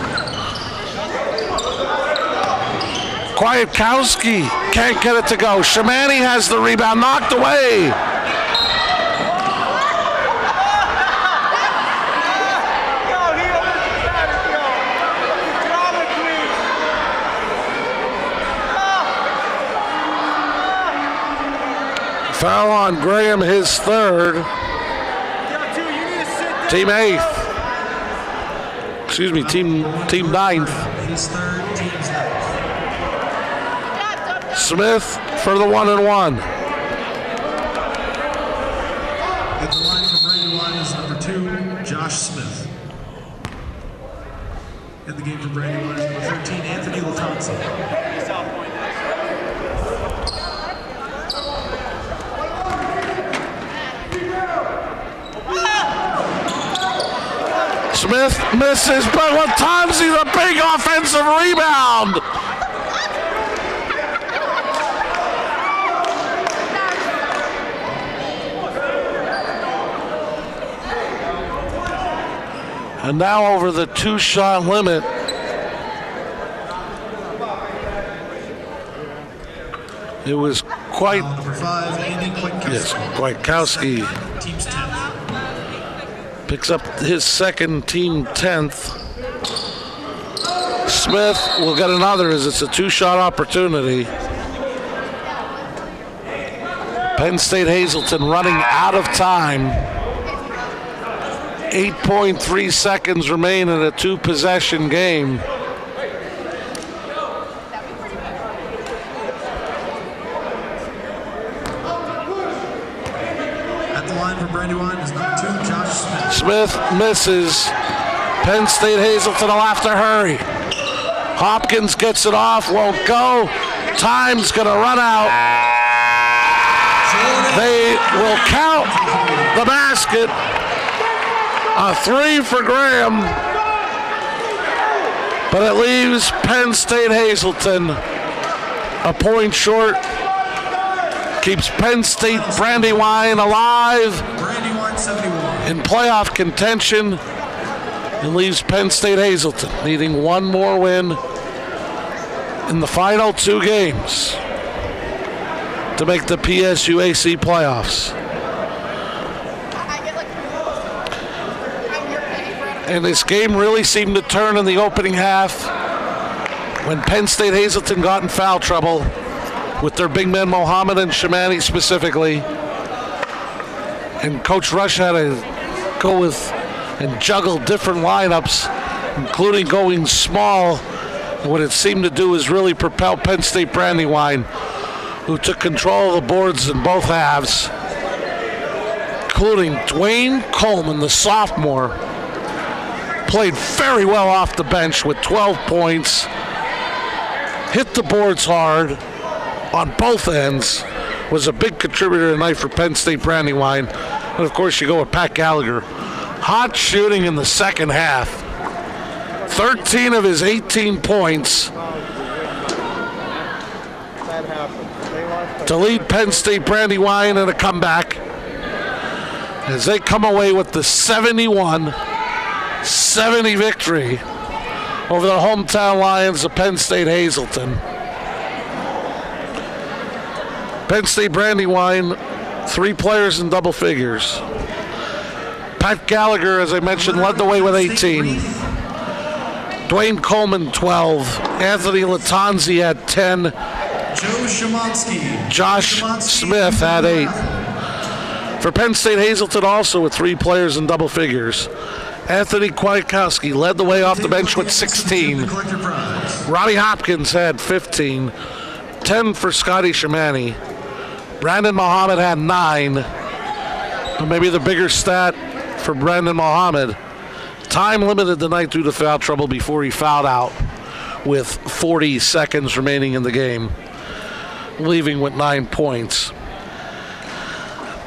Kwiatkowski can't get it to go. Shamani has the rebound, knocked away. Foul on Graham, his third. Team eighth. Excuse me, team ninth. His third, team's ninth. Smith for the 1-and-1. At the line for Brandywine is number 2, Josh Smith. In the game for Brandywine is number 13, Anthony Latanzi. Smith misses, but Latanzi, the big offensive rebound. And now over the two-shot limit. It was quite. Number 5, Andy Kwiatkowski. Yes, Kwiatkowski. Team's 10th. Picks up his second, team 10th. Smith will get another as it's a two-shot opportunity. Penn State Hazleton running out of time. 8.3 seconds remain in a two-possession game. At the line for Brandywine is number 2, Josh Smith. Smith misses. Penn State Hazleton will have to hurry. Hopkins gets it off, won't go. Time's going to run out. They will count the basket. A 3 for Graham. But it leaves Penn State Hazleton a point short. Keeps Penn State Brandywine alive in playoff contention. And leaves Penn State Hazleton needing one more win in the final two games to make the PSUAC playoffs. And this game really seemed to turn in the opening half when Penn State Hazleton got in foul trouble with their big men Mohammed and Shamani specifically. And Coach Rush had to go with and juggle different lineups, including going small. And what it seemed to do is really propel Penn State Brandywine, who took control of the boards in both halves, including Dwayne Coleman, the sophomore, played very well off the bench with 12 points, hit the boards hard on both ends, was a big contributor tonight for Penn State Brandywine. And of course, you go with Pat Gallagher. Hot shooting in the second half. 13 of his 18 points to lead Penn State Brandywine in a comeback as they come away with the 71-70 victory over the hometown Lions of Penn State Hazleton. Penn State Brandywine, 3 players in double figures. Pat Gallagher, as I mentioned, led the way with 18. Dwayne Coleman, 12. Anthony Latanzi had 10. Josh Smith had 8. For Penn State Hazleton, also with 3 players in double figures. Anthony Kwiatkowski led the way off the bench with 16. Ronnie Hopkins had 15. 10 for Scotty Shamani. Brandon Muhammad had 9. But maybe the bigger stat for Brandon Muhammad, time limited tonight due to foul trouble before he fouled out with 40 seconds remaining in the game, leaving with 9 points.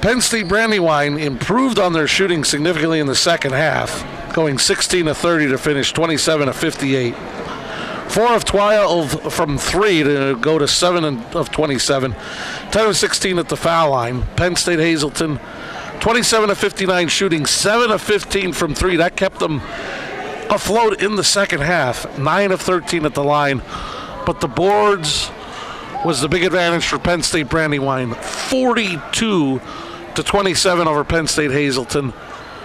Penn State Brandywine improved on their shooting significantly in the second half, going 16 of 30 to finish 27 of 58. 4 of 12 from 3 to go to 7 of 27. 10 of 16 at the foul line. Penn State Hazleton, 27 of 59 shooting, 7 of 15 from 3. That kept them afloat in the second half. 9 of 13 at the line. But the boards was the big advantage for Penn State Brandywine. 42-27 over Penn State Hazleton.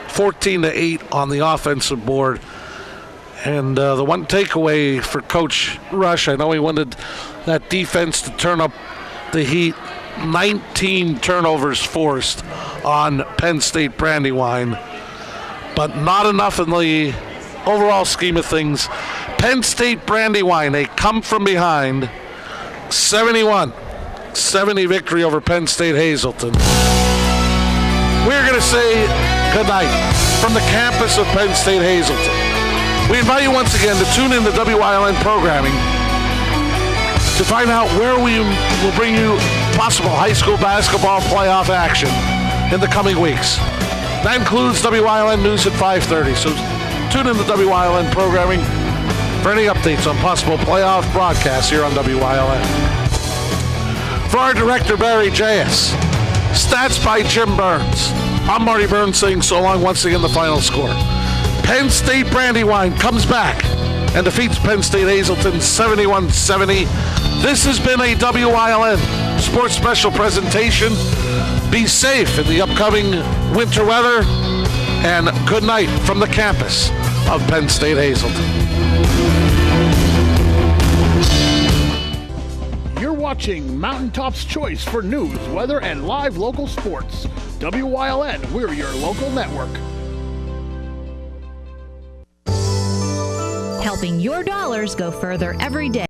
14-8 on the offensive board. And the one takeaway for Coach Rush, I know he wanted that defense to turn up the heat. 19 turnovers forced on Penn State Brandywine, but not enough in the overall scheme of things. Penn State Brandywine, they come from behind. 71-70 victory over Penn State Hazleton. We're going to say good night from the campus of Penn State Hazleton. We invite you once again to tune in to WILN programming to find out where we will bring you possible high school basketball playoff action in the coming weeks. That includes WILN News at 5:30, so tune in to WILN programming for any updates on possible playoff broadcasts here on WILN. For our director, Barry J.S., stats by Jim Burns. I'm Marty Burns saying so long. Once again, the final score. Penn State Brandywine comes back and defeats Penn State Hazleton 71-70. This has been a WILN Sports Special presentation. Be safe in the upcoming winter weather, and good night from the campus of Penn State Hazleton. You're watching Mountaintop's Choice for news, weather, and live local sports. WILN, we're your local network. Helping your dollars go further every day.